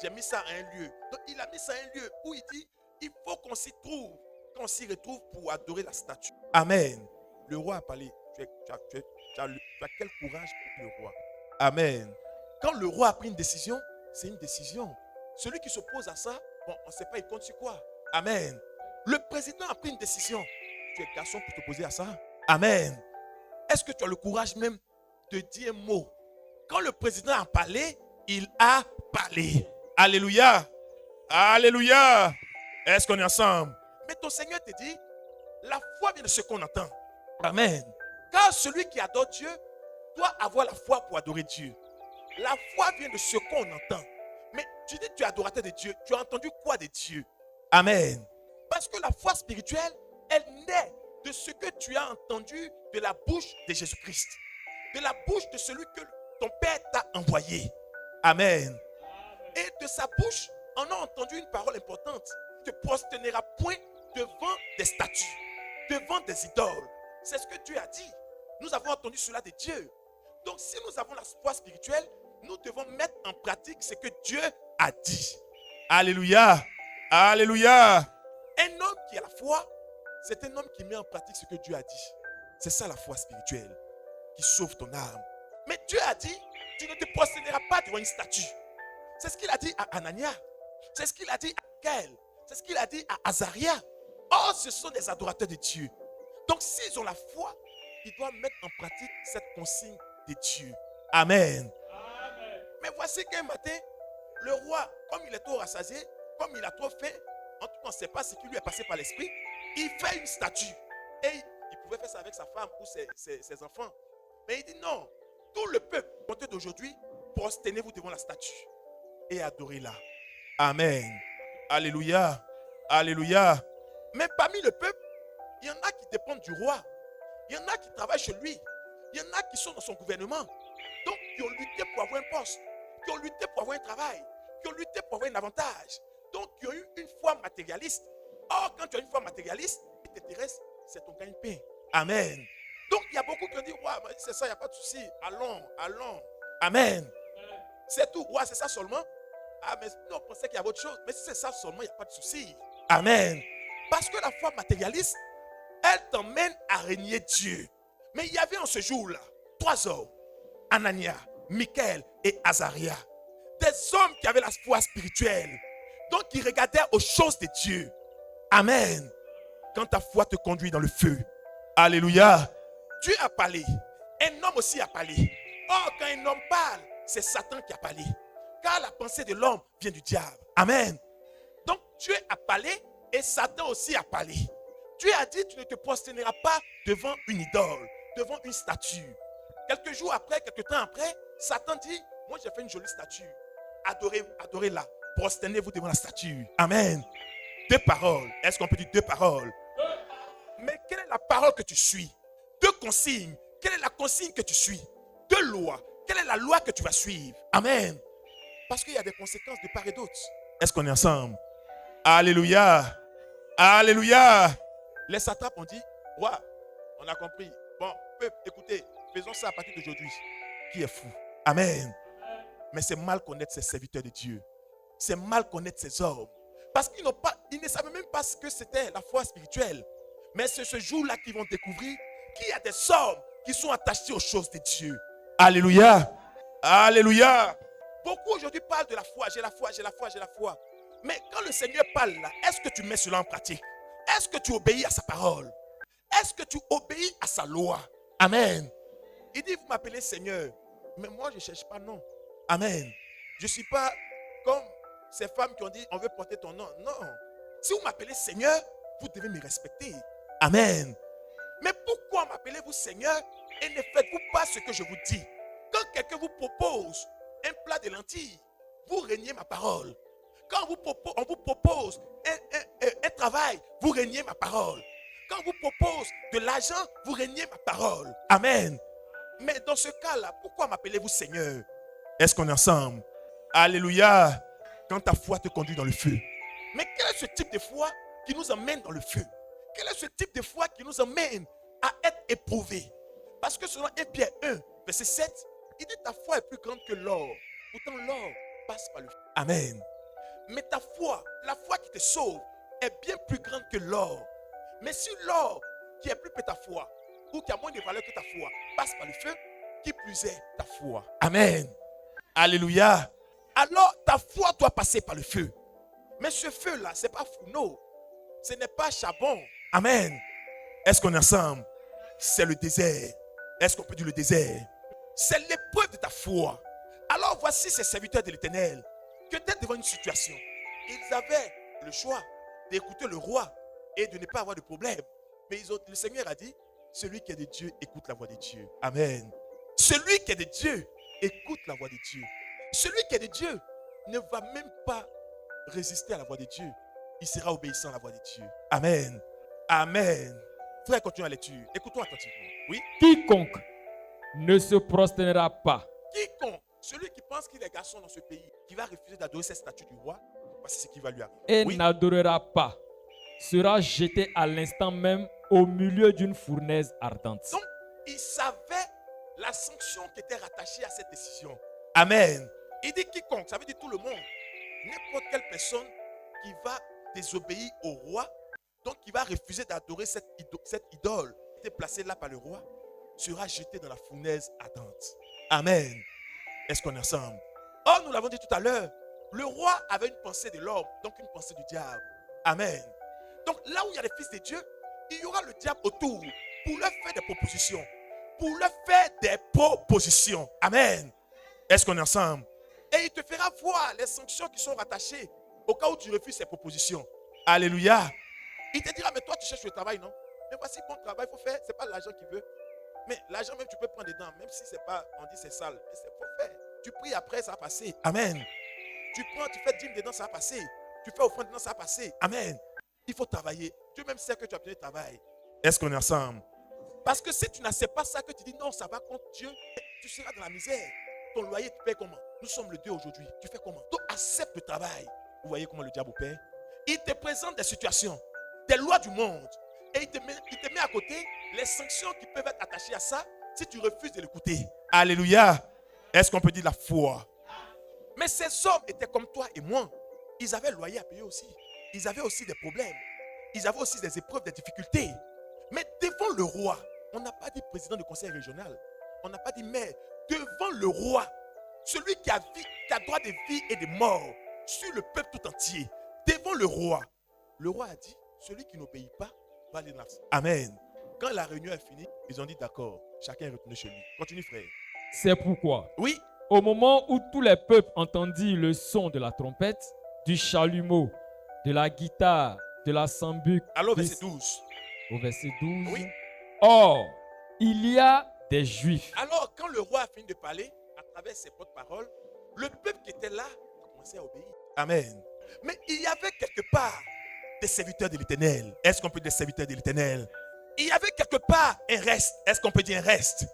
Speaker 3: J'ai mis ça à un lieu. Donc, il a mis ça à un lieu où il dit, il faut qu'on s'y trouve, qu'on s'y retrouve pour adorer la statue. Amen. Le roi a parlé. Tu as quel courage pour le roi? Amen. Quand le roi a pris une décision, c'est une décision. Celui qui s'oppose à ça, bon, on ne sait pas, il compte sur quoi. Amen. Le président a pris une décision. Tu es garçon pour t'opposer à ça? Amen. Est-ce que tu as le courage même de dire un mot? Quand le président a parlé, il a parlé. Alléluia. Alléluia. Est-ce qu'on est ensemble? Mais ton Seigneur te dit, la foi vient de ce qu'on entend. Amen. Car celui qui adore Dieu doit avoir la foi pour adorer Dieu. La foi vient de ce qu'on entend. Mais tu dis que tu es adorateur de Dieu. Tu as entendu quoi de Dieu? Amen. Parce que la foi spirituelle, elle naît de ce que tu as entendu de la bouche de Jésus-Christ. De la bouche de celui que ton Père t'a envoyé. Amen. Et de sa bouche, on a entendu une parole importante. Tu ne te prosterneras point devant des statues, devant des idoles. C'est ce que Dieu a dit. Nous avons entendu cela de Dieu. Donc si nous avons la foi spirituelle, nous devons mettre en pratique ce que Dieu a dit. Alléluia. Alléluia. Un homme qui a la foi, c'est un homme qui met en pratique ce que Dieu a dit. C'est ça la foi spirituelle qui sauve ton âme. Mais Dieu a dit, tu ne te prosterneras pas devant une statue. C'est ce qu'il a dit à Anania. C'est ce qu'il a dit à Gaël. C'est ce qu'il a dit à Azaria. Oh, ce sont des adorateurs de Dieu. Donc s'ils ont la foi, ils doivent mettre en pratique cette consigne de Dieu.
Speaker 1: Amen.
Speaker 3: Mais voici qu'un matin, le roi, comme il est trop rassasié, comme il a trop fait, en tout cas on ne sait pas ce qui lui est passé par l'esprit, il fait une statue. Et il pouvait faire ça avec sa femme ou ses enfants. Mais il dit non, tout le peuple, à compter d'aujourd'hui, prosternez-vous devant la statue et adorez-la.
Speaker 1: Amen. Alléluia. Alléluia.
Speaker 3: Mais parmi le peuple, il y en a qui dépendent du roi. Il y en a qui travaillent chez lui. Il y en a qui sont dans son gouvernement. Donc, qui ont lutté pour avoir un poste, qui ont lutté pour avoir un travail, qui ont lutté pour avoir un avantage. Donc, qui ont eu une foi matérialiste. Or, quand tu as une foi matérialiste, ce qui t'intéresse, c'est ton gagne-pain.
Speaker 1: Amen.
Speaker 3: Donc, il y a beaucoup qui ont dit, ouais, c'est ça, il n'y a pas de souci. Allons, allons.
Speaker 1: Amen.
Speaker 3: C'est tout. Ouais, c'est ça seulement. Ah, mais nous, on pensait qu'il y avait autre chose. Mais si c'est ça seulement, il n'y a pas de souci.
Speaker 1: Amen.
Speaker 3: Parce que la foi matérialiste, elle t'emmène à régner Dieu. Mais il y avait en ce jour-là 3 hommes, Anania, Michaël et Azaria. Des hommes qui avaient la foi spirituelle. Donc ils regardaient aux choses de Dieu.
Speaker 1: Amen.
Speaker 3: Quand ta foi te conduit dans le feu,
Speaker 1: Alléluia.
Speaker 3: Dieu a parlé. Un homme aussi a parlé. Or, quand un homme parle, c'est Satan qui a parlé. Car la pensée de l'homme vient du diable.
Speaker 1: Amen.
Speaker 3: Donc Dieu a parlé et Satan aussi a parlé. Dieu a dit, tu ne te prosterneras pas devant une idole, devant une statue. Quelques jours après, quelques temps après, Satan dit, moi j'ai fait une jolie statue. Adorez-la. Prosternez-vous devant la statue.
Speaker 1: Amen. 2 paroles. Est-ce qu'on peut dire 2 paroles?
Speaker 3: Mais quelle est la parole que tu suis? 2 consignes. Quelle est la consigne que tu suis? 2 lois. Quelle est la loi que tu vas suivre?
Speaker 1: Amen.
Speaker 3: Parce qu'il y a des conséquences de part et d'autre.
Speaker 1: Est-ce qu'on est ensemble? Alléluia. Alléluia.
Speaker 3: Les satrapes ont dit, ouais, on a compris. Bon, peuple, écoutez, faisons ça à partir d'aujourd'hui.
Speaker 1: Qui est fou? Amen. Mais c'est mal connaître ces serviteurs de Dieu.
Speaker 3: C'est mal connaître ces hommes. Parce qu'ils ne savaient même pas ce que c'était la foi spirituelle. Mais c'est ce jour-là qu'ils vont découvrir qu'il y a des hommes qui sont attachés aux choses de Dieu.
Speaker 1: Alléluia. Alléluia.
Speaker 3: Beaucoup aujourd'hui parlent de la foi. J'ai la foi, j'ai la foi, j'ai la foi. Mais quand le Seigneur parle là, est-ce que tu mets cela en pratique? Est-ce que tu obéis à sa parole? Est-ce que tu obéis à sa loi?
Speaker 1: Amen.
Speaker 3: Il dit, vous m'appelez Seigneur. Mais moi, je ne cherche pas non.
Speaker 1: Amen.
Speaker 3: Je ne suis pas comme ces femmes qui ont dit, on veut porter ton nom. Non. Si vous m'appelez Seigneur, vous devez me respecter.
Speaker 1: Amen.
Speaker 3: Mais pourquoi m'appelez-vous Seigneur et ne faites-vous pas ce que je vous dis? Quand quelqu'un vous propose un plat de lentilles, vous reniez ma parole. Quand on vous propose un travail, vous reniez ma parole. Quand on vous propose de l'argent, vous reniez ma parole.
Speaker 1: Amen.
Speaker 3: Mais dans ce cas-là, pourquoi m'appelez-vous Seigneur?
Speaker 1: Est-ce qu'on est ensemble? Alléluia. Quand ta foi te conduit dans le feu.
Speaker 3: Mais quel est ce type de foi qui nous emmène dans le feu? Quel est ce type de foi qui nous emmène à être éprouvés? Parce que selon 1 Pierre 1, verset 7, il dit ta foi est plus grande que l'or. Pourtant l'or passe par le feu.
Speaker 1: Amen.
Speaker 3: Mais ta foi, la foi qui te sauve, est bien plus grande que l'or. Mais si l'or, qui est plus que ta foi, ou qui a moins de valeur que ta foi, passe par le feu, qui plus est ta foi?
Speaker 1: Amen. Alléluia.
Speaker 3: Alors ta foi doit passer par le feu. Mais ce feu-là, ce n'est pas fourneau. Ce n'est pas charbon.
Speaker 1: Amen. Est-ce qu'on est ensemble? C'est le désert. Est-ce qu'on peut dire le désert?
Speaker 3: C'est l'épreuve de ta foi. Alors voici ces serviteurs de l'Éternel qui étaient devant une situation. Ils avaient le choix d'écouter le roi et de ne pas avoir de problème. Mais le Seigneur a dit, celui qui est de Dieu, écoute la voix de Dieu.
Speaker 1: Amen.
Speaker 3: Celui qui est de Dieu, écoute la voix de Dieu. Celui qui est de Dieu ne va même pas résister à la voix de Dieu. Il sera obéissant à la voix de Dieu.
Speaker 1: Amen. Amen.
Speaker 3: Frère, continue la lecture. Écoutons attentivement. Oui.
Speaker 2: Quiconque ne se prosternera pas
Speaker 3: Quiconque, celui qui pense qu'il est garçon dans ce pays, qui va refuser d'adorer cette statue du roi, voici ce qui va lui arriver.
Speaker 2: et
Speaker 3: Oui.
Speaker 2: n'adorera pas sera jeté à l'instant même au milieu d'une fournaise ardente.
Speaker 3: Donc, il savait la sanction qui était rattachée à cette décision.
Speaker 1: Amen.
Speaker 3: Il dit quiconque, ça veut dire tout le monde. N'importe quelle personne qui va désobéir au roi, donc qui va refuser d'adorer cette idole qui était placée là par le roi, sera jeté dans la fournaise ardente.
Speaker 1: Amen. Est-ce qu'on est ensemble?
Speaker 3: Or, nous l'avons dit tout à l'heure, le roi avait une pensée de l'homme, donc une pensée du diable.
Speaker 1: Amen.
Speaker 3: Donc là où il y a les fils de Dieu, il y aura le diable autour pour leur faire des propositions. Pour leur faire des propositions. Amen. Est-ce qu'on est ensemble? Et il te fera voir les sanctions qui sont rattachées au cas où tu refuses ces propositions. Alléluia. Il te dira, mais toi tu cherches le travail, non? Mais voici bon travail, il faut faire. Ce n'est pas l'argent qu'il veut. Mais l'argent même tu peux prendre dedans, même si c'est pas, on dit c'est sale. Mais c'est pour faire. Tu pries après, ça va passer. Amen. Tu prends, tu fais dîme dedans, ça va passer. Tu fais offrande dedans, ça va passer. Amen. Il faut travailler. Dieu même sait que tu as besoin de travail. Est-ce qu'on est ensemble? Parce que si tu n'acceptes pas ça, que tu dis non, ça va contre Dieu, tu seras dans la misère. Ton loyer, tu paies comment? Nous sommes le 2 aujourd'hui. Tu fais comment? Donc accepte le travail. Vous voyez comment le diable opère? Il te présente des situations, des lois du monde. Et il te met à côté les sanctions qui peuvent être attachées à ça si tu refuses de l'écouter. Alléluia. Est-ce qu'on peut dire la foi? Mais ces hommes étaient comme toi et moi. Ils avaient le loyer à payer aussi. Ils avaient aussi des problèmes. Ils avaient aussi des épreuves, des difficultés. Mais devant le roi, on n'a pas dit président du conseil régional. On n'a pas dit maire. Devant le roi, celui qui a droit de vie et de mort sur le peuple tout entier. Devant le roi a dit, celui qui n'obéit pas va aller dans la... Amen. Quand la réunion est finie, ils ont dit d'accord, chacun est retourné chez lui. Continue frère.
Speaker 2: C'est pourquoi,
Speaker 3: Oui.
Speaker 2: au moment où tous les peuples entendirent le son de la trompette, du chalumeau, de la guitare, de la sambuc,
Speaker 3: Alors verset 12.
Speaker 2: au verset 12.
Speaker 3: Oui.
Speaker 2: Or, il y a des Juifs.
Speaker 3: Alors quand le roi a fini de parler, à travers ses porte-paroles, le peuple qui était là a commencé à obéir. Amen. Mais il y avait quelque part des serviteurs de l'Éternel. Est-ce qu'on peut dire des serviteurs de l'Éternel? Il y avait quelque part un reste. Est-ce qu'on peut dire un reste?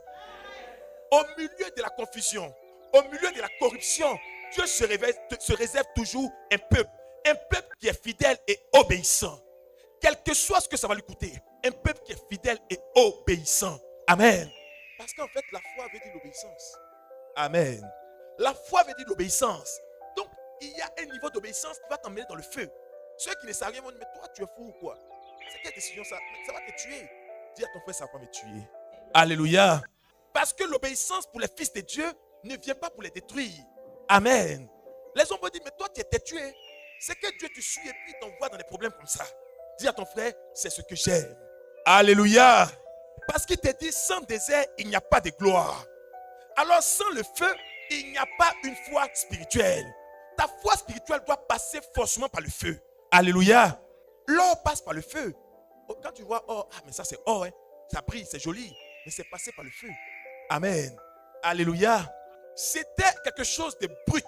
Speaker 3: Au milieu de la confusion, au milieu de la corruption, Dieu se réserve toujours un peuple qui est fidèle et obéissant. Quel que soit ce que ça va lui coûter, un peuple qui est fidèle et obéissant. Amen. Parce qu'en fait, la foi veut dire l'obéissance. Amen. La foi veut dire l'obéissance. Donc, il y a un niveau d'obéissance qui va t'emmener dans le feu. Ceux qui ne savent rien vont dire, mais toi, tu es fou ou quoi? C'est quelle décision ça? Ça va te tuer. Dis à ton frère, ça va pas me tuer. Alléluia. Parce que l'obéissance pour les fils de Dieu ne vient pas pour les détruire. Amen. Les hommes vont dire, mais toi, tu es tué. C'est que Dieu te suit et puis t'envoie dans des problèmes comme ça. Dis à ton frère, c'est ce que j'aime. Alléluia. Parce qu'il te dit, sans désert, il n'y a pas de gloire. Alors, sans le feu, il n'y a pas une foi spirituelle. Ta foi spirituelle doit passer forcément par le feu. Alléluia. L'or passe par le feu. Quand tu vois or, mais ça c'est or, hein. Ça brille, c'est joli. Mais c'est passé par le feu. Amen. Alléluia. C'était quelque chose de brut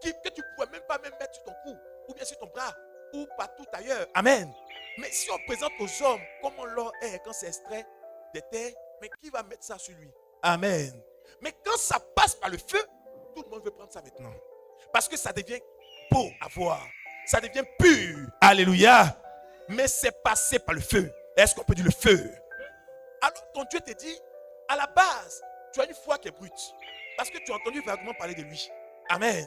Speaker 3: que tu ne pouvais même pas mettre sur ton cou, ou bien sur ton bras, ou partout ailleurs. Amen. Mais si on présente aux hommes comment l'or est quand c'est extrait des terres, mais qui va mettre ça sur lui? Amen. Mais quand ça passe par le feu, tout le monde veut prendre ça maintenant. Parce que ça devient beau à voir. Ça devient pur. Alléluia. Mais c'est passé par le feu. Est-ce qu'on peut dire le feu? Alors ton Dieu te dit, à la base, tu as une foi qui est brute. Parce que tu as entendu vaguement parler de lui. Amen.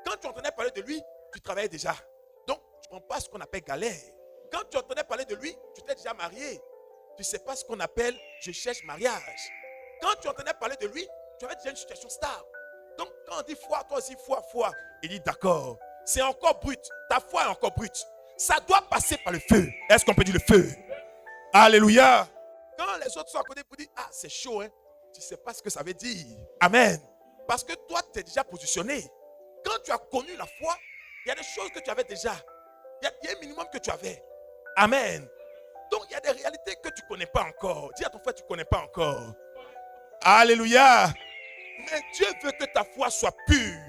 Speaker 3: Quand tu entendais parler de lui, tu travaillais déjà. Donc, tu ne prends pas ce qu'on appelle galère. Quand tu entendais parler de lui, tu t'es déjà marié. Tu ne sais pas ce qu'on appelle je cherche mariage. Quand tu entendais parler de lui, tu avais déjà une situation stable. Donc, quand on dit foi, toi aussi, foi, il dit d'accord. C'est encore brut. Ta foi est encore brute. Ça doit passer par le feu. Est-ce qu'on peut dire le feu? Alléluia. Quand les autres sont à côté pour dire, ah, c'est chaud, hein? Tu ne sais pas ce que ça veut dire. Amen. Parce que toi, tu es déjà positionné. Quand tu as connu la foi, il y a des choses que tu avais déjà. Il y a un minimum que tu avais. Amen. Donc, il y a des réalités que tu ne connais pas encore. Dis à ton frère, tu ne connais pas encore. Alléluia. Mais Dieu veut que ta foi soit pure.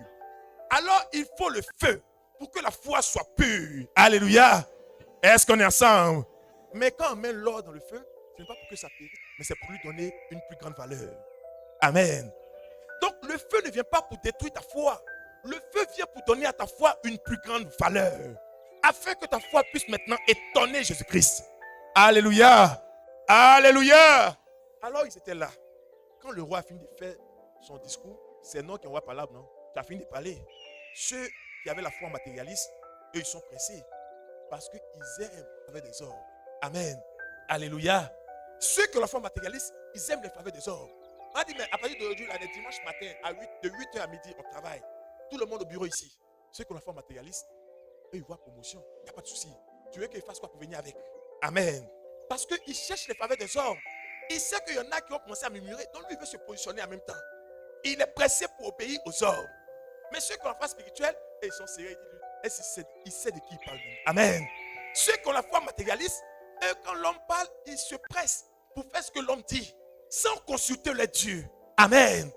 Speaker 3: Alors, il faut le feu pour que la foi soit pure. Alléluia. Est-ce qu'on est ensemble? Mais quand on met l'or dans le feu, ce n'est pas pour que ça périsse, mais c'est pour lui donner une plus grande valeur. Amen. Donc, le feu ne vient pas pour détruire ta foi. Le feu vient pour donner à ta foi une plus grande valeur. Afin que ta foi puisse maintenant étonner Jésus-Christ. Alléluia. Alléluia. Alors, ils étaient là. Quand le roi a fini de faire son discours, c'est nous qui envoie par là, non? Tu as fini de parler. Ceux qui avaient la foi matérialiste, eux, ils sont pressés. Parce qu'ils aiment les faveurs des hommes. Amen. Alléluia. Ceux qui ont la foi matérialiste, ils aiment les faveurs des hommes. On a dit, mais à partir d'aujourd'hui, le dimanche matin, de 8h à midi, on travaille. Tout le monde au bureau ici. Ceux qui ont la foi matérialiste, eux, ils voient promotion. Il n'y a pas de souci. Tu veux qu'ils fassent quoi pour venir avec? Amen. Parce qu'il cherche les faveurs des hommes. Il sait qu'il y en a qui ont commencé à murmurer. Donc lui, il veut se positionner en même temps. Il est pressé pour obéir aux hommes. Mais ceux qui ont la foi spirituelle, ils sont sérieux. Il sait de qui il parle. Amen. Ceux qui ont la foi matérialiste, eux, quand l'homme parle, ils se pressent pour faire ce que l'homme dit, sans consulter les dieux. Amen.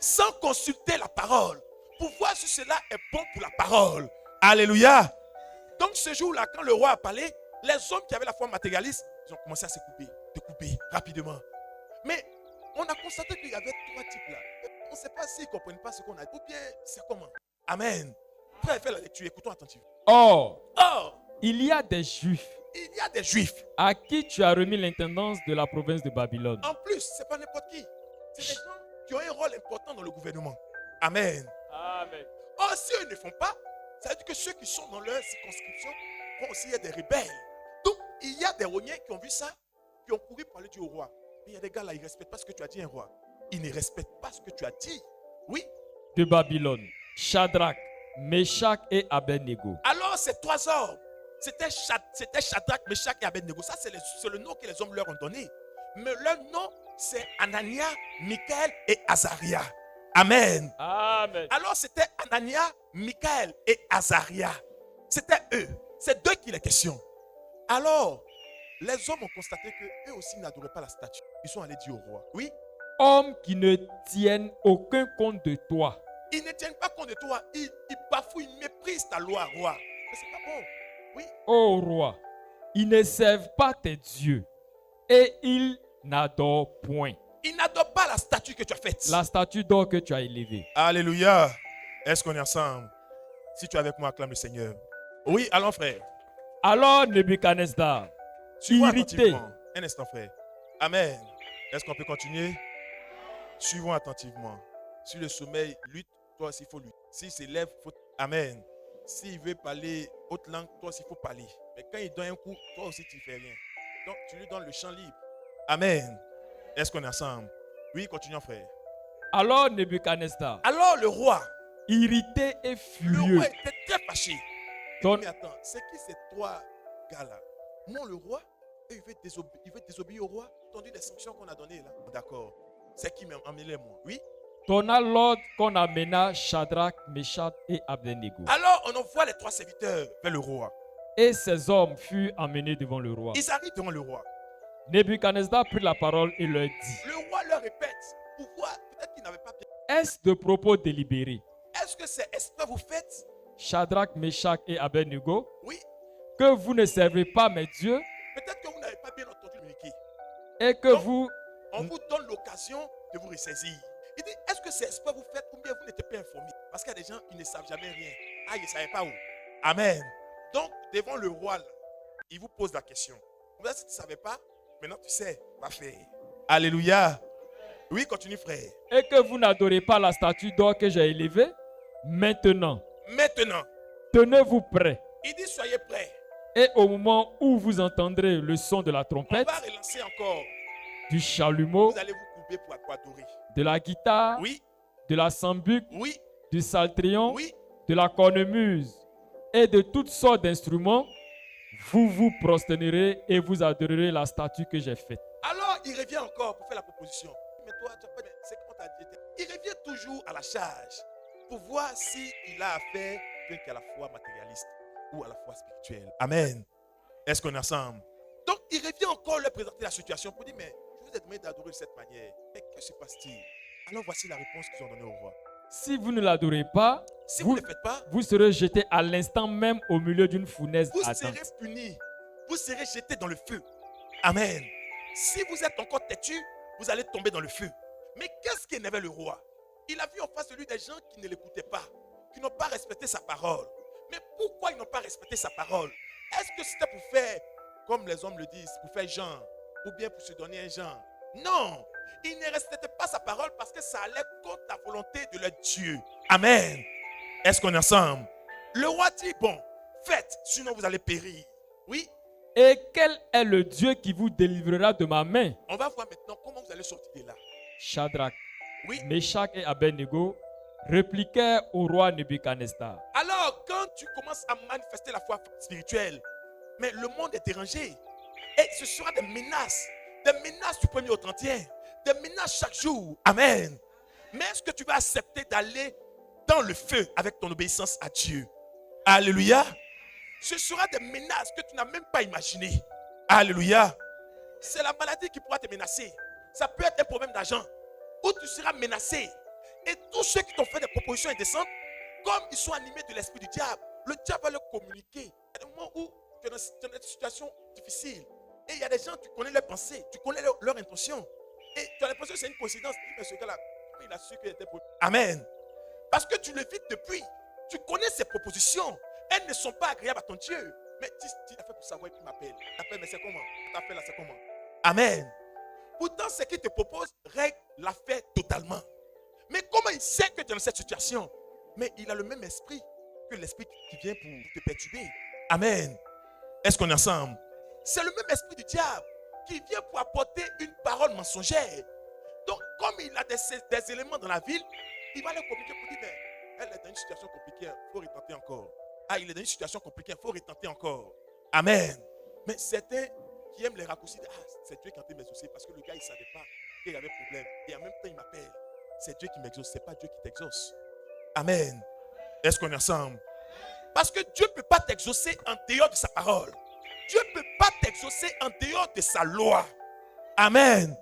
Speaker 3: Sans consulter la parole, pour voir si cela est bon pour la parole. Alléluia. Donc ce jour-là, quand le roi a parlé, les hommes qui avaient la foi matérialiste, ils ont commencé à se couper rapidement. Mais on a constaté qu'il y avait trois types là. On ne sait pas s'ils ne comprennent pas ce qu'on a dit, ou bien c'est comment. Amen. Frère, fais la lecture, écoutons attentivement.
Speaker 2: Or,
Speaker 3: Or,
Speaker 2: il y a des Juifs
Speaker 3: il y a des Juifs.
Speaker 2: à qui tu as remis l'intendance de la province de Babylone.
Speaker 3: En plus, ce n'est pas n'importe qui. C'est des gens qui ont un rôle important dans le gouvernement. Amen.
Speaker 2: Amen.
Speaker 3: Or, si eux ne font pas, ça veut dire que ceux qui sont dans leur circonscription vont aussi être des rebelles. Donc, il y a des Roniens qui ont vu ça, qui ont couru pour aller dire au roi. Mais il y a des gars là, ils ne respectent pas ce que tu as dit, un roi. Ils ne respectent pas ce que tu as dit. Oui.
Speaker 2: De Babylone, Shadrach, Meshach et Abednego.
Speaker 3: Alors, ces trois hommes, c'était Shadrach, Meshach et Abednego. Ça, c'est le nom que les hommes leur ont donné. Mais leur nom, c'est Anania, Michaël et Azaria. Amen.
Speaker 2: Amen.
Speaker 3: Alors, c'était Anania, Michaël et Azaria. C'était eux. C'est d'eux qu'il est question. Alors, les hommes ont constaté qu'eux aussi n'adoraient pas la statue. Ils sont allés dire au roi. Oui.
Speaker 2: Hommes qui ne tiennent aucun compte de toi.
Speaker 3: Ils ne tiennent pas compte de toi. Ils bafouent, ils méprisent ta loi, roi. Mais c'est pas bon. Oui.
Speaker 2: Ô roi, ils ne servent pas tes dieux et ils n'adorent point
Speaker 3: Ils n'adorent pas la statue que tu as faite.
Speaker 2: la statue d'or que tu as élevée.
Speaker 1: Alléluia. Est-ce qu'on est ensemble? Si tu es avec moi, acclame le Seigneur. Oui, allons frère.
Speaker 2: Alors Nebuchadnezzar,
Speaker 1: Suivons
Speaker 2: irrité,
Speaker 1: attentivement. Un instant frère. Amen. Est-ce qu'on peut continuer? Suivons attentivement. Si le sommeil lutte, toi aussi il faut lutter. S'il s'élève, il faut... Amen. S'il veut parler haute langue, toi aussi il faut parler. Mais quand il donne un coup, toi aussi tu ne fais rien. Donc tu lui donnes le champ libre. Amen. Est-ce qu'on est ensemble? Oui, continuons frère.
Speaker 2: alors Nebuchadnezzar,
Speaker 3: Alors le roi,
Speaker 2: irrité et
Speaker 3: le
Speaker 2: furieux,
Speaker 3: roi était très fâché.
Speaker 2: Ton-
Speaker 3: Mais attends, c'est qui ces trois gars-là? Non, le roi, il veut désobéir au roi, entendu les sanctions qu'on a données là. D'accord. C'est qui m'a emmené moi? Oui.
Speaker 2: donna l'ordre qu'on amena Shadrach, Meshach et Abednego.
Speaker 3: Alors on envoie les trois serviteurs vers le roi.
Speaker 2: Et ces hommes furent emmenés devant le roi.
Speaker 3: Ils arrivent devant le roi.
Speaker 2: Nebuchadnezzar prit la parole et leur dit,
Speaker 3: Le roi leur répète pour voir, peut-être qu'ils n'avaient pas bien.
Speaker 2: est-ce de propos délibérés,
Speaker 3: Est-ce que c'est exprès vous faites?
Speaker 2: Shadrach, Meshach et Abednego,
Speaker 3: Oui.
Speaker 2: que vous ne servez pas mes dieux
Speaker 3: Peut-être que vous n'avez pas bien entendu communiquer.
Speaker 2: et que
Speaker 3: Donc,
Speaker 2: vous...
Speaker 3: On vous donne l'occasion de vous ressaisir. Il dit, est-ce que c'est exprès vous faites ou bien vous n'êtes pas informé? Parce qu'il y a des gens qui ne savent jamais rien. Ah, ils ne savaient pas où. Amen. Donc, devant le roi, là, il vous pose la question. Vous si tu ne savais pas, maintenant tu sais, va faire.
Speaker 1: Alléluia.
Speaker 3: Oui, continue frère.
Speaker 2: Et que vous n'adorez pas la statue d'or que j'ai élevée, maintenant,
Speaker 3: Maintenant,
Speaker 2: tenez-vous prêts.
Speaker 3: il dit, soyez prêts.
Speaker 2: Et au moment où vous entendrez le son de la
Speaker 3: On
Speaker 2: trompette,
Speaker 3: va relancer encore.
Speaker 2: du chalumeau,
Speaker 3: Vous allez vous couper pour adorer.
Speaker 2: de la guitare,
Speaker 3: Oui,
Speaker 2: de la sambuc,
Speaker 3: oui,
Speaker 2: du saltrion,
Speaker 3: oui.
Speaker 2: de la cornemuse et de toutes sortes d'instruments, vous vous prosternerez et vous adorerez la statue que j'ai faite.
Speaker 3: Alors, il revient encore pour faire la proposition. Mais toi, tu n'as pas... C'est qu'on t'a dit. Il revient toujours à la charge pour voir s'il a affaire qu'à la foi matérialiste ou à la foi spirituelle.
Speaker 1: Amen. Est-ce qu'on est ensemble?
Speaker 3: Donc, il revient encore leur présenter la situation pour dire, mais je vous ai demandé d'adorer de cette manière. Mais que se passe-t-il? Alors, voici la réponse qu'ils ont donnée au roi.
Speaker 2: Si vous ne l'adorez pas,
Speaker 3: Si vous ne le faites pas,
Speaker 2: vous serez jeté à l'instant même au milieu d'une fournaise
Speaker 3: vous
Speaker 2: ardente.
Speaker 3: serez punis. Vous serez jetés dans le feu. Amen. Si vous êtes encore têtu, vous allez tomber dans le feu. Mais qu'est-ce qui énervait le roi? Il a vu en face de lui des gens qui ne l'écoutaient pas, qui n'ont pas respecté sa parole. Mais pourquoi ils n'ont pas respecté sa parole? Est-ce que c'était pour faire, comme les hommes le disent, pour faire genre, ou bien pour se donner un genre? Non, ils ne respectaient pas sa parole parce que ça allait contre la volonté de leur Dieu.
Speaker 1: Amen. Est-ce qu'on est ensemble?
Speaker 3: Le roi dit, bon, faites, sinon vous allez périr. Oui,
Speaker 2: Et quel est le Dieu qui vous délivrera de ma main?
Speaker 3: on va voir maintenant comment vous allez sortir de là.
Speaker 2: Shadrach,
Speaker 3: Oui.
Speaker 2: Meshach et Abednego répliquèrent au roi Nebuchadnezzar.
Speaker 3: Alors, quand tu commences à manifester la foi spirituelle, mais le monde est dérangé. Et ce sera des menaces du 1er au 31, des menaces chaque jour. Amen. Mais est-ce que tu vas accepter d'aller dans le feu avec ton obéissance à Dieu? Alléluia. Ce sera des menaces que tu n'as même pas imaginées. Alléluia. C'est la maladie qui pourra te menacer. Ça peut être un problème d'argent où tu seras menacé. Et tous ceux qui t'ont fait des propositions indécentes, comme ils sont animés de l'esprit du diable, le diable va leur communiquer. Il y a des moments où tu es dans une situation difficile. Et il y a des gens, tu connais leurs pensées, tu connais leurs intentions. Et tu as l'impression que c'est une coïncidence. Mais ce gars-là, il a su qu'il était pour. Amen. Parce que tu l'évites depuis. Tu connais ses propositions. Elles ne sont pas agréables à ton Dieu. Mais tu as fait pour savoir qu'il m'appelle. T'appelles, mais c'est comment? T'appelles là, c'est comment? Amen. Pourtant, ce qu'il te propose règle l'affaire totalement. Mais comment il sait que tu es dans cette situation? Mais il a le même esprit que l'esprit qui vient pour te perturber. Amen. Est-ce qu'on est ensemble? C'est le même esprit du diable qui vient pour apporter une parole mensongère. Donc, comme il a des éléments dans la ville, il va leur communiquer pour dire, mais elle est dans une situation compliquée, il faut retenter encore. Ah, il est dans une situation compliquée, il faut retenter encore. Amen. Mais certains qui aiment les raccourcis, ah, c'est Dieu qui a été mes soucis parce que le gars, il ne savait pas qu'il y avait problème. Et en même temps, il m'appelle. C'est Dieu qui m'exauce, ce n'est pas Dieu qui t'exauce. Amen. Est-ce qu'on est ensemble? Parce que Dieu ne peut pas t'exaucer en dehors de sa parole. Dieu ne peut pas t'exaucer en dehors de sa loi. Amen.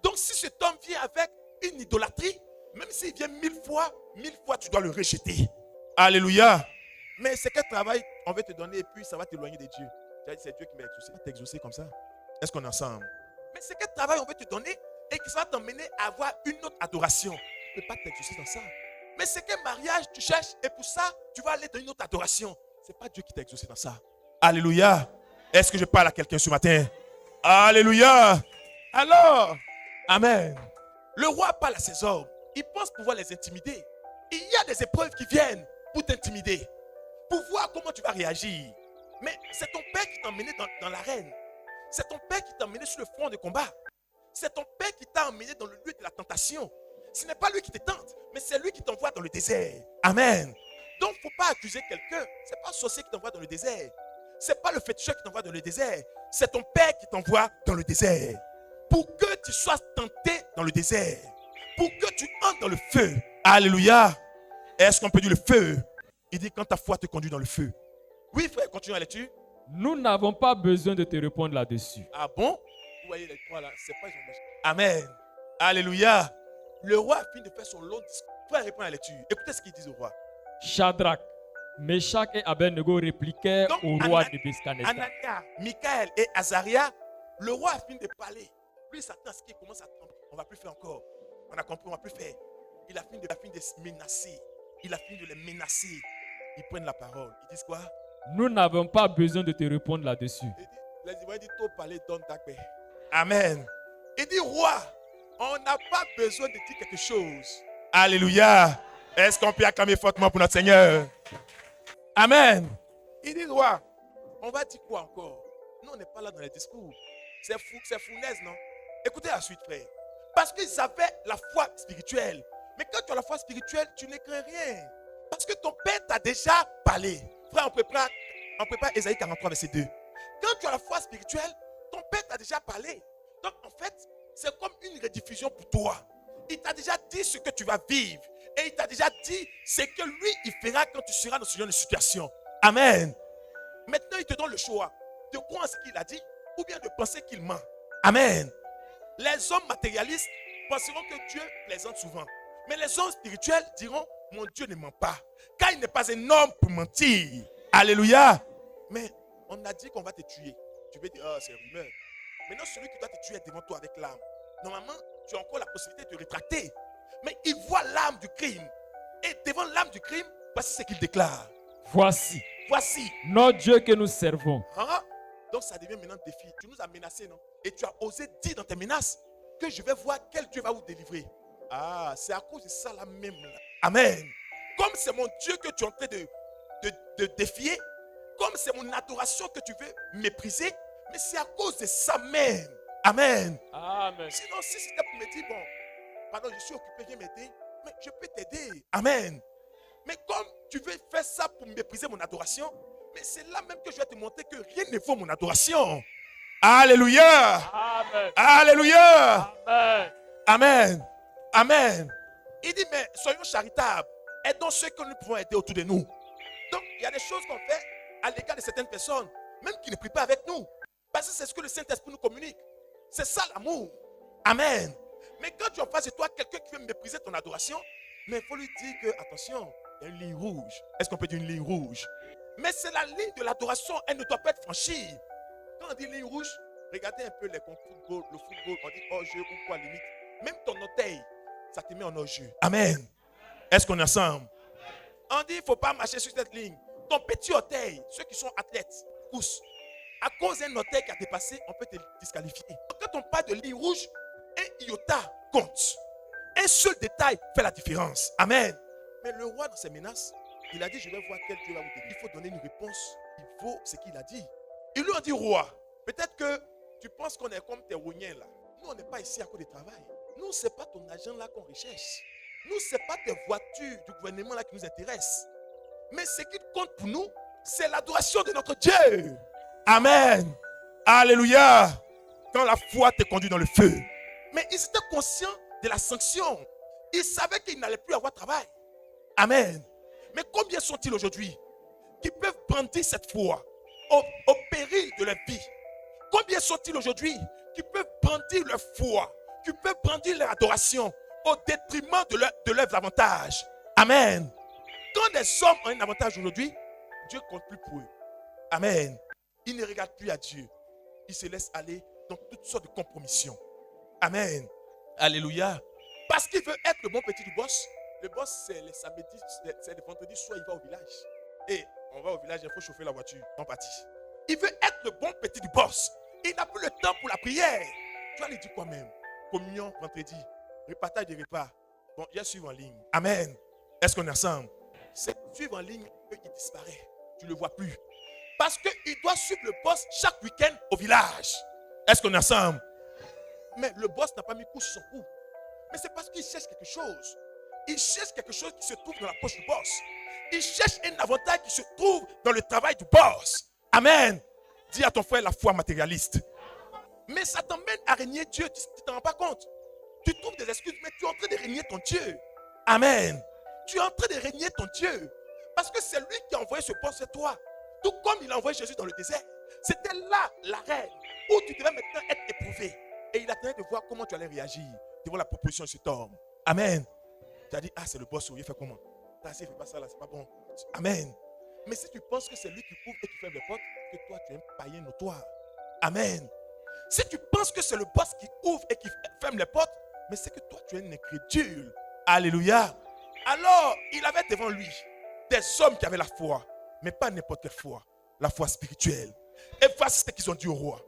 Speaker 3: Donc si cet homme vient avec une idolâtrie, même s'il vient 1000 fois, tu dois le rejeter. Alléluia. Mais c'est quel travail on va te donner et puis ça va t'éloigner de Dieu. Tu as dit c'est Dieu qui m'a exaucé. T'exaucer comme ça. Est-ce qu'on est ensemble? Mais c'est quel travail on va te donner et qui va t'emmener à avoir une autre adoration. Tu ne peux pas t'exaucer dans ça. Mais c'est quel mariage tu cherches et pour ça, tu vas aller dans une autre adoration. Ce n'est pas Dieu qui t'a exaucé dans ça. Alléluia. Est-ce que je parle à quelqu'un ce matin? Alléluia. Alors, amen. Le roi parle à ses hommes. Il pense pouvoir les intimider. Il y a des épreuves qui viennent pour t'intimider. Pour voir comment tu vas réagir. Mais c'est ton père qui t'a emmené dans l'arène. C'est ton père qui t'a emmené sur le front de combat. C'est ton père qui t'a emmené dans le lieu de la tentation. Ce n'est pas lui qui te tente, mais c'est lui qui t'envoie dans le désert. Amen. Donc, il ne faut pas accuser quelqu'un. Ce n'est pas un sorcier qui t'envoie dans le désert. Ce n'est pas le féticheur qui t'envoie dans le désert. C'est ton père qui t'envoie dans le désert. Pour que tu sois tenté dans le désert. Pour que tu entres dans le feu. Alléluia. Est-ce qu'on peut dire le feu? Il dit quand ta foi te conduit dans le feu. Oui, frère, continue la lecture.
Speaker 2: Nous n'avons pas besoin de te répondre là-dessus.
Speaker 3: Ah bon? Vous voyez les trois là, c'est pas ils ont... Amen. Alléluia. Le roi a fini de faire son long discours. Frère, répond à la lecture. Écoutez ce qu'il dit au roi.
Speaker 2: Shadrach, Meshach et Abednego répliquaient
Speaker 3: Donc,
Speaker 2: au roi de Bescanestar.
Speaker 3: Anania, Michaël et Azaria, le roi a fini de parler. Lui, il s'attend à ce qu'il commence à trembler. On ne va plus faire encore. On a compris, on ne va plus faire. Il a fini de se menacer. Il a fini de les menacer. Ils prennent la parole. Ils disent quoi?
Speaker 2: Nous n'avons pas besoin de te répondre là-dessus.
Speaker 3: Les Ivoiriens disent tout parler, donne ta paix. Amen. Il dit, roi, on n'a pas besoin de dire quelque chose. Alléluia. Est-ce qu'on peut acclamer fortement pour notre Seigneur? Amen. Il dit, roi, on va dire quoi encore? Nous, on n'est pas là dans les discours. C'est fou, c'est fournaise, non? Écoutez la suite, frère. Parce qu'ils avaient la foi spirituelle. Mais quand tu as la foi spirituelle, tu ne crains rien. Parce que ton père t'a déjà parlé. Frère, on prépare Ésaïe 43, verset 2. Quand tu as la foi spirituelle, ton père t'a déjà parlé. Donc, en fait, c'est comme une rediffusion pour toi. Il t'a déjà dit ce que tu vas vivre. Et il t'a déjà dit ce que lui, il fera quand tu seras dans ce genre de situation. Amen. Maintenant, il te donne le choix de croire en ce qu'il a dit ou bien de penser qu'il ment. Amen. Les hommes matérialistes penseront que Dieu plaisante souvent. Mais les hommes spirituels diront, mon Dieu ne ment pas. Car il n'est pas un homme pour mentir. Alléluia. Mais on a dit qu'on va te tuer. Tu veux dire, oh, c'est rumeur. Maintenant, celui qui doit te tuer est devant toi avec l'arme. Normalement, tu as encore la possibilité de te rétracter. Mais il voit l'arme du crime. Et devant l'arme du crime, voici ce qu'il déclare.
Speaker 2: Voici
Speaker 3: Notre
Speaker 2: Dieu que nous servons.
Speaker 3: Hein? Donc ça devient maintenant un défi. Tu nous as menacés, non? Et tu as osé dire dans tes menaces que je vais voir quel Dieu va vous délivrer. Ah, c'est à cause de ça là même. Là. Amen. Comme c'est mon Dieu que tu es en train de défier, comme c'est mon adoration que tu veux mépriser, mais c'est à cause de ça même. Amen.
Speaker 2: Amen.
Speaker 3: Sinon, si c'était pour me dire, bon, pardon, je suis occupé, viens m'aider, mais je peux t'aider. Amen. Mais comme tu veux faire ça pour mépriser mon adoration, mais c'est là même que je vais te montrer que rien ne vaut mon adoration.
Speaker 1: Alléluia.
Speaker 2: Amen.
Speaker 1: Alléluia.
Speaker 2: Amen.
Speaker 1: Amen. Amen.
Speaker 3: Il dit, mais soyons charitables. Aidons ceux que nous pouvons aider autour de nous. Donc, il y a des choses qu'on fait à l'égard de certaines personnes, même qui ne prient pas avec nous. Parce que c'est ce que le Saint-Esprit nous communique. C'est ça l'amour. Amen. Mais quand tu as en face de toi quelqu'un qui veut mépriser ton adoration, mais il faut lui dire que, attention, il y a une ligne rouge. Est-ce qu'on peut dire une ligne rouge? Mais c'est la ligne de l'adoration, elle ne doit pas être franchie. Quand on dit ligne rouge, regardez un peu les football, le football, on dit hors-jeu ou quoi limite. Même ton orteil, ça te met en hors-jeu.
Speaker 1: Amen. Est-ce qu'on est ensemble?
Speaker 3: On dit il ne faut pas marcher sur cette ligne. Ton petit orteil, ceux qui sont athlètes, poussent. À cause d'un orteil qui a dépassé, on peut te disqualifier. Quand on parle de ligne rouge, un iota compte. Un seul détail fait la différence. Amen. Mais le roi, dans ses menaces, il a dit, je vais voir quel Dieu va vous délivrer. Il faut donner une réponse. Il faut ce qu'il a dit. Il lui a dit, roi, peut-être que tu penses qu'on est comme tes rougnins là. Nous, on n'est pas ici à cause du travail. Nous, ce n'est pas ton argent là qu'on recherche. Nous, ce n'est pas tes voitures du gouvernement là qui nous intéressent. Mais ce qui compte pour nous, c'est l'adoration de notre Dieu.
Speaker 1: Amen. Alléluia. Quand la foi te conduit dans le feu.
Speaker 3: Mais ils étaient conscients de la sanction. Ils savaient qu'ils n'allaient plus avoir travail.
Speaker 1: Amen.
Speaker 3: Mais combien sont-ils aujourd'hui qui peuvent brandir cette foi au péril de leur vie? Combien sont-ils aujourd'hui qui peuvent brandir leur foi, qui peuvent brandir leur adoration au détriment de leurs avantages?
Speaker 1: Amen.
Speaker 3: Quand des hommes ont un avantage aujourd'hui, Dieu ne compte plus pour eux.
Speaker 1: Amen.
Speaker 3: Ils ne regardent plus à Dieu. Ils se laissent aller dans toutes sortes de compromissions.
Speaker 1: Amen. Alléluia.
Speaker 3: Parce qu'il veut être le bon petit du boss. Le boss, c'est le samedi, c'est le vendredi soir, il va au village. Et on va au village, il faut chauffer la voiture. On partit. Il veut être le bon petit du boss. Il n'a plus le temps pour la prière. Tu vas lui dire quoi même? Communion, vendredi. Partage des repas. Bon, il y a suivre en ligne.
Speaker 1: Amen. Est-ce qu'on est ensemble?
Speaker 3: C'est suivre en ligne, il disparaît. Tu ne le vois plus. Parce qu'il doit suivre le boss chaque week-end au village.
Speaker 1: Est-ce qu'on est ensemble?
Speaker 3: Mais le boss n'a pas mis coup sur son cou. Mais c'est parce qu'il cherche quelque chose. Il cherche quelque chose qui se trouve dans la poche du boss. Il cherche un avantage qui se trouve dans le travail du boss.
Speaker 1: Amen. Dis à ton frère la foi matérialiste.
Speaker 3: Mais ça t'emmène à régner Dieu. Tu ne t'en rends pas compte. Tu trouves des excuses, mais tu es en train de régner ton Dieu.
Speaker 1: Amen.
Speaker 3: Tu es en train de régner ton Dieu. Parce que c'est lui qui a envoyé ce boss sur toi. Tout comme il a envoyé Jésus dans le désert. C'était là l'arène où tu devais maintenant être éprouvé. Et il attendait de voir comment tu allais réagir devant la proposition de cet homme.
Speaker 1: Amen.
Speaker 3: Tu as dit, ah, c'est le boss, il fait comment? Il ne fait pas ça là, c'est pas bon.
Speaker 1: Amen.
Speaker 3: Mais si tu penses que c'est lui qui ouvre et qui ferme les portes, que toi tu es un païen notoire.
Speaker 1: Amen.
Speaker 3: Si tu penses que c'est le boss qui ouvre et qui ferme les portes, mais c'est que toi tu es un incrédule.
Speaker 1: Alléluia.
Speaker 3: Alors, il avait devant lui des hommes qui avaient la foi, mais pas n'importe quelle foi, la foi spirituelle. Et voici ce qu'ils ont dit au roi.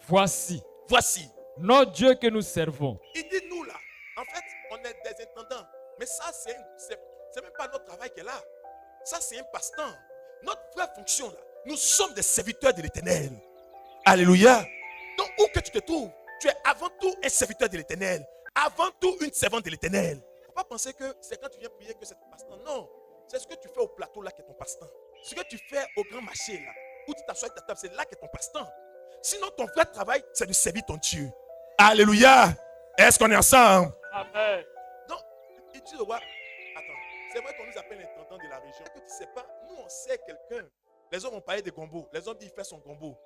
Speaker 2: Voici
Speaker 3: Voici.
Speaker 2: notre Dieu que nous servons.
Speaker 3: Il dit nous là, en fait, on est des intendants. Mais ça, c'est même pas notre travail qui est là. Ça, c'est un passe-temps. Notre vraie fonction là, nous sommes des serviteurs de l'Éternel.
Speaker 1: Alléluia.
Speaker 3: Donc, où que tu te trouves, tu es avant tout un serviteur de l'Éternel. Avant tout une servante de l'Éternel. Il ne faut pas penser que c'est quand tu viens prier que c'est ton passe-temps. Non. C'est ce que tu fais au plateau là qui est ton passe-temps. Ce que tu fais au grand marché là, où tu t'assois avec ta table, c'est là qui est ton passe-temps. Sinon, ton vrai travail, c'est de servir ton Dieu.
Speaker 1: Alléluia. Est-ce qu'on est ensemble?
Speaker 2: Amen.
Speaker 3: Donc, il dit au roi, attends, c'est vrai qu'on nous appelle l'intendant de la région. Que tu ne sais pas, nous on sait quelqu'un. Les hommes ont parlé de gombo. Les hommes disent, il fait son gombo.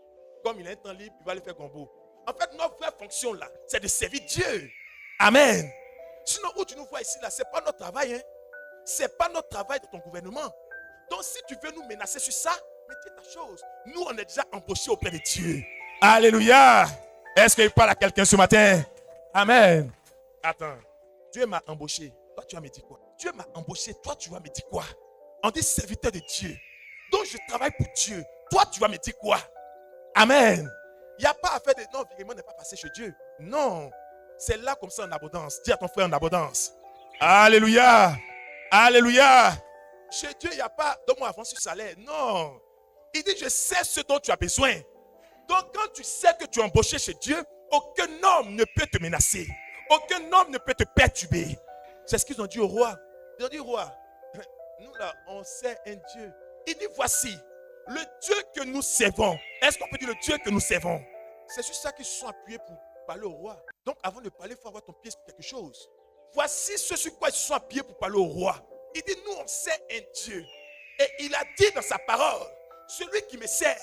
Speaker 3: Comme il a un temps libre, il va aller faire gombo. En fait, notre vraie fonction là, c'est de servir Dieu.
Speaker 1: Amen.
Speaker 3: Sinon, où tu nous vois ici là, ce n'est pas notre travail. Hein? Ce n'est pas notre travail de ton gouvernement. Donc, si tu veux nous menacer sur ça, mais dis ta chose. Nous, on est déjà embauchés auprès de Dieu.
Speaker 1: Alléluia. Est-ce qu'il parle à quelqu'un ce matin? Amen.
Speaker 3: Attends, Dieu m'a embauché. Toi, tu vas me dire quoi? Dieu m'a embauché. Toi, tu vas me dire quoi? On dit serviteur de Dieu. Donc, je travaille pour Dieu. Toi, tu vas me dire quoi?
Speaker 1: Amen.
Speaker 3: Il n'y a pas à faire de... Non, virement n'est pas passé chez Dieu. Non. C'est là comme ça en abondance. Dis à ton frère en abondance.
Speaker 1: Alléluia. Alléluia.
Speaker 3: Chez Dieu, il n'y a pas donne-moi avance sur salaire. Non. Il dit, je sais ce dont tu as besoin. Donc, quand tu sais que tu es embauché chez Dieu, aucun homme ne peut te menacer. Aucun homme ne peut te perturber. C'est ce qu'ils ont dit au roi. Ils ont dit, roi, nous là, on sait un Dieu. Il dit, voici, le Dieu que nous servons. Est-ce qu'on peut dire le Dieu que nous servons? C'est sur ça qu'ils se sont appuyés pour parler au roi. Donc avant de parler, il faut avoir ton pied sur quelque chose. Voici ce sur quoi ils se sont appuyés pour parler au roi. Il dit, nous on sait un Dieu. Et il a dit dans sa parole, celui qui me sert,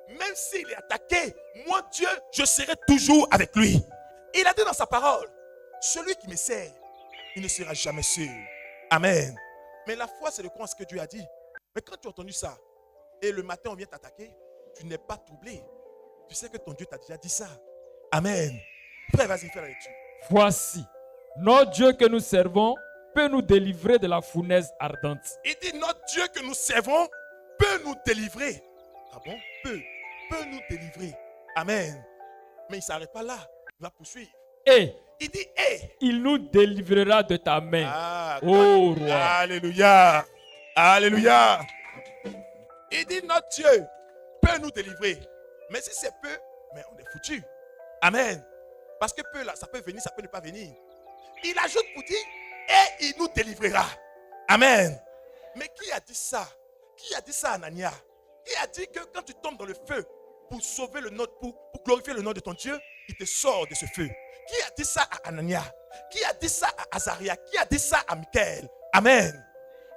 Speaker 3: même s'il est attaqué, moi Dieu, je serai toujours avec lui. Il a dit dans sa parole, celui qui me sert, il ne sera jamais seul. Amen. Mais la foi, c'est de croire ce que Dieu a dit. Mais quand tu as entendu ça, et le matin on vient t'attaquer, tu n'es pas troublé. Tu sais que ton Dieu t'a déjà dit ça. Amen. Frère, vas-y, fais la lecture.
Speaker 2: Voici, notre Dieu que nous servons peut nous délivrer de la fournaise ardente.
Speaker 3: Il dit, notre Dieu que nous servons peut nous délivrer. Ah bon? Peut nous délivrer. Amen. Mais il ne s'arrête pas là. Il va poursuivre.
Speaker 2: Et
Speaker 3: Il dit,
Speaker 2: il nous délivrera de ta main,
Speaker 3: Ah,
Speaker 2: ô roi.
Speaker 3: Alléluia. Alléluia. Il dit, notre Dieu peut nous délivrer. Mais si c'est peu, mais on est foutu. Amen. Parce que peu là, ça peut venir, ça peut ne pas venir. Il ajoute pour dire, et il nous délivrera. Amen. Mais qui a dit ça? Qui a dit ça à Anania? Qui a dit que quand tu tombes dans le feu pour sauver le nom, pour glorifier le nom de ton Dieu, il te sort de ce feu? Qui a dit ça à Anania? Qui a dit ça à Azaria? Qui a dit ça à Michael? Amen.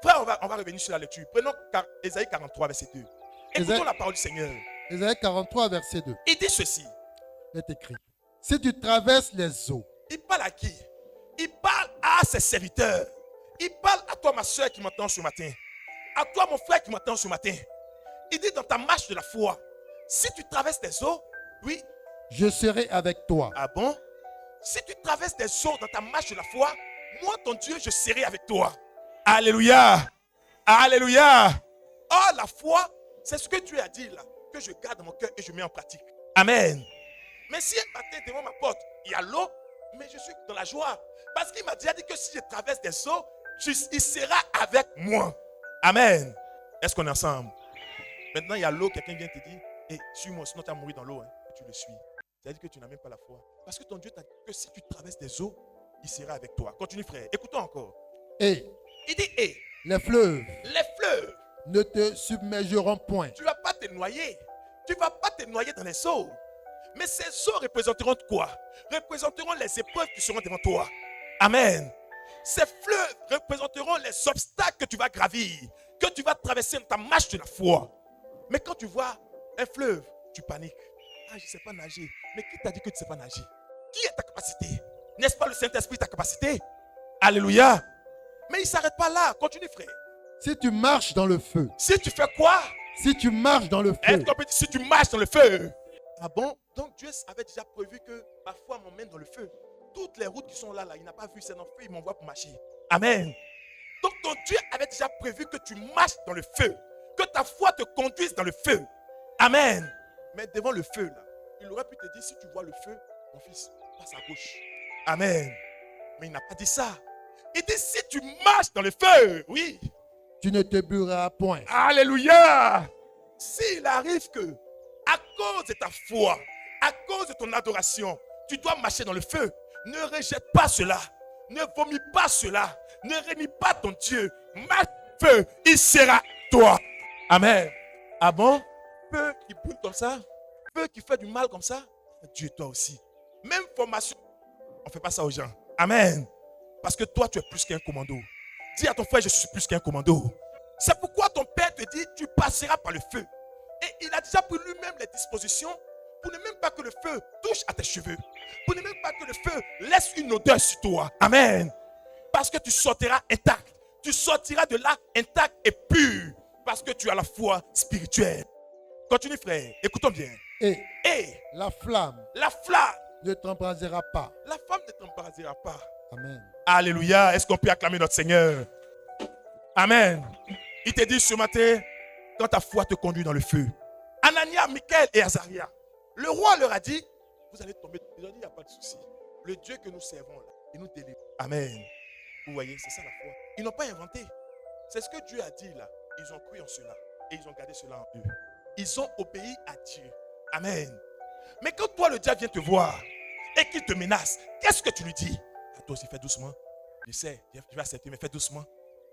Speaker 3: Frère, on va revenir sur la lecture. Prenons Ésaïe 43, verset 2. Écoutons la parole du Seigneur.
Speaker 4: Ésaïe 43, verset 2.
Speaker 3: Il dit ceci.
Speaker 4: Il est écrit. Si tu traverses les eaux,
Speaker 3: Il parle à qui? Il parle à ses serviteurs. Il parle à toi, ma soeur, qui m'entend ce matin. À toi, mon frère, qui m'entend ce matin. Il dit dans ta marche de la foi, si tu traverses des eaux, oui.
Speaker 4: je serai avec toi.
Speaker 3: Ah bon? Si tu traverses des eaux dans ta marche de la foi, moi, ton Dieu, je serai avec toi. Alléluia. Alléluia. Oh, la foi, c'est ce que Dieu a dit là, que je garde dans mon cœur et je mets en pratique. Amen. Mais si un matin, devant ma porte, il y a l'eau, mais je suis dans la joie. Parce qu'il m'a déjà dit que si je traverse des eaux, il sera avec moi. Amen. Est-ce qu'on est ensemble? Maintenant, il y a l'eau, quelqu'un vient te dire, hey, suis-moi, sinon tu vas mourir dans l'eau. Hein. Tu le suis. C'est-à-dire que tu n'as même pas la foi. Parce que ton Dieu t'a dit que si tu traverses des eaux, il sera avec toi. Continue, frère. Écoutons encore.
Speaker 4: Et
Speaker 3: Il dit, hey,
Speaker 4: les fleuves
Speaker 3: les fleuves,
Speaker 4: ne te submergeront point.
Speaker 3: tu ne vas pas te noyer. Tu ne vas pas te noyer dans les eaux. Mais ces eaux représenteront quoi? Représenteront les épreuves qui seront devant toi. Amen. Ces fleuves représenteront les obstacles que tu vas gravir, que tu vas traverser dans ta marche de la foi. Mais quand tu vois un fleuve, tu paniques. Ah, je ne sais pas nager. Mais qui t'a dit que tu ne sais pas nager? Qui est ta capacité? N'est-ce pas le Saint-Esprit ta capacité? Alléluia. Mais il ne s'arrête pas là. Continue, frère.
Speaker 4: Si tu marches dans le feu,
Speaker 3: Si tu fais quoi?
Speaker 4: si tu marches dans le feu,
Speaker 3: Est-ce qu'on peut dire si tu marches dans le feu? Ah bon? Donc Dieu avait déjà prévu que ma foi m'emmène dans le feu. Toutes les routes qui sont là, il n'a pas vu, c'est dans le feu, il m'envoie pour marcher. Amen. Donc ton Dieu avait déjà prévu que tu marches dans le feu. Que ta foi te conduise dans le feu. Amen. Mais devant le feu, là, il aurait pu te dire, si tu vois le feu, mon fils, passe à gauche. Amen. Mais il n'a pas dit ça. Il dit, si tu marches dans le feu, oui.
Speaker 4: tu ne te brûleras point.
Speaker 3: Alléluia. S'il arrive que, à cause de ta foi, à cause de ton adoration, tu dois marcher dans le feu, ne rejette pas cela. Ne vomis pas cela. Ne renie pas ton Dieu. Marche dans le feu, il sera toi. Amen. Ah bon? Feu qui brûle comme ça, feu qui fait du mal comme ça, Dieu toi aussi. Même formation, on ne fait pas ça aux gens. Amen. Parce que toi, tu es plus qu'un commando. Dis à ton frère, je suis plus qu'un commando. C'est pourquoi ton père te dit, tu passeras par le feu. Et il a déjà pris lui-même les dispositions pour ne même pas que le feu touche à tes cheveux. Pour ne même pas que le feu laisse une odeur sur toi. Amen. Parce que tu sortiras intact. Tu sortiras de là intact et pur. Parce que tu as la foi spirituelle. Continue, frère. Écoutons bien.
Speaker 4: Et
Speaker 3: Et
Speaker 4: la flamme
Speaker 3: la flamme,
Speaker 4: ne t'embrasera pas.
Speaker 3: la femme ne t'embrasera pas.
Speaker 4: Amen.
Speaker 3: Alléluia. Est-ce qu'on peut acclamer notre Seigneur? Amen. Il te dit ce matin, quand ta foi te conduit dans le feu. Anania, Michael et Azaria. Le roi leur a dit, vous allez tomber. Ils ont dit, il n'y a pas de souci. Le Dieu que nous servons là, il nous délivre. Amen. Vous voyez, c'est ça la foi. Ils n'ont pas inventé. C'est ce que Dieu a dit là. Ils ont cru en cela. Et ils ont gardé cela en eux. Ils ont obéi à Dieu. Amen. Mais quand toi, le diable vient te voir et qu'il te menace, qu'est-ce que tu lui dis? À toi aussi, fais doucement. Je sais, je vais accepter, mais fais doucement.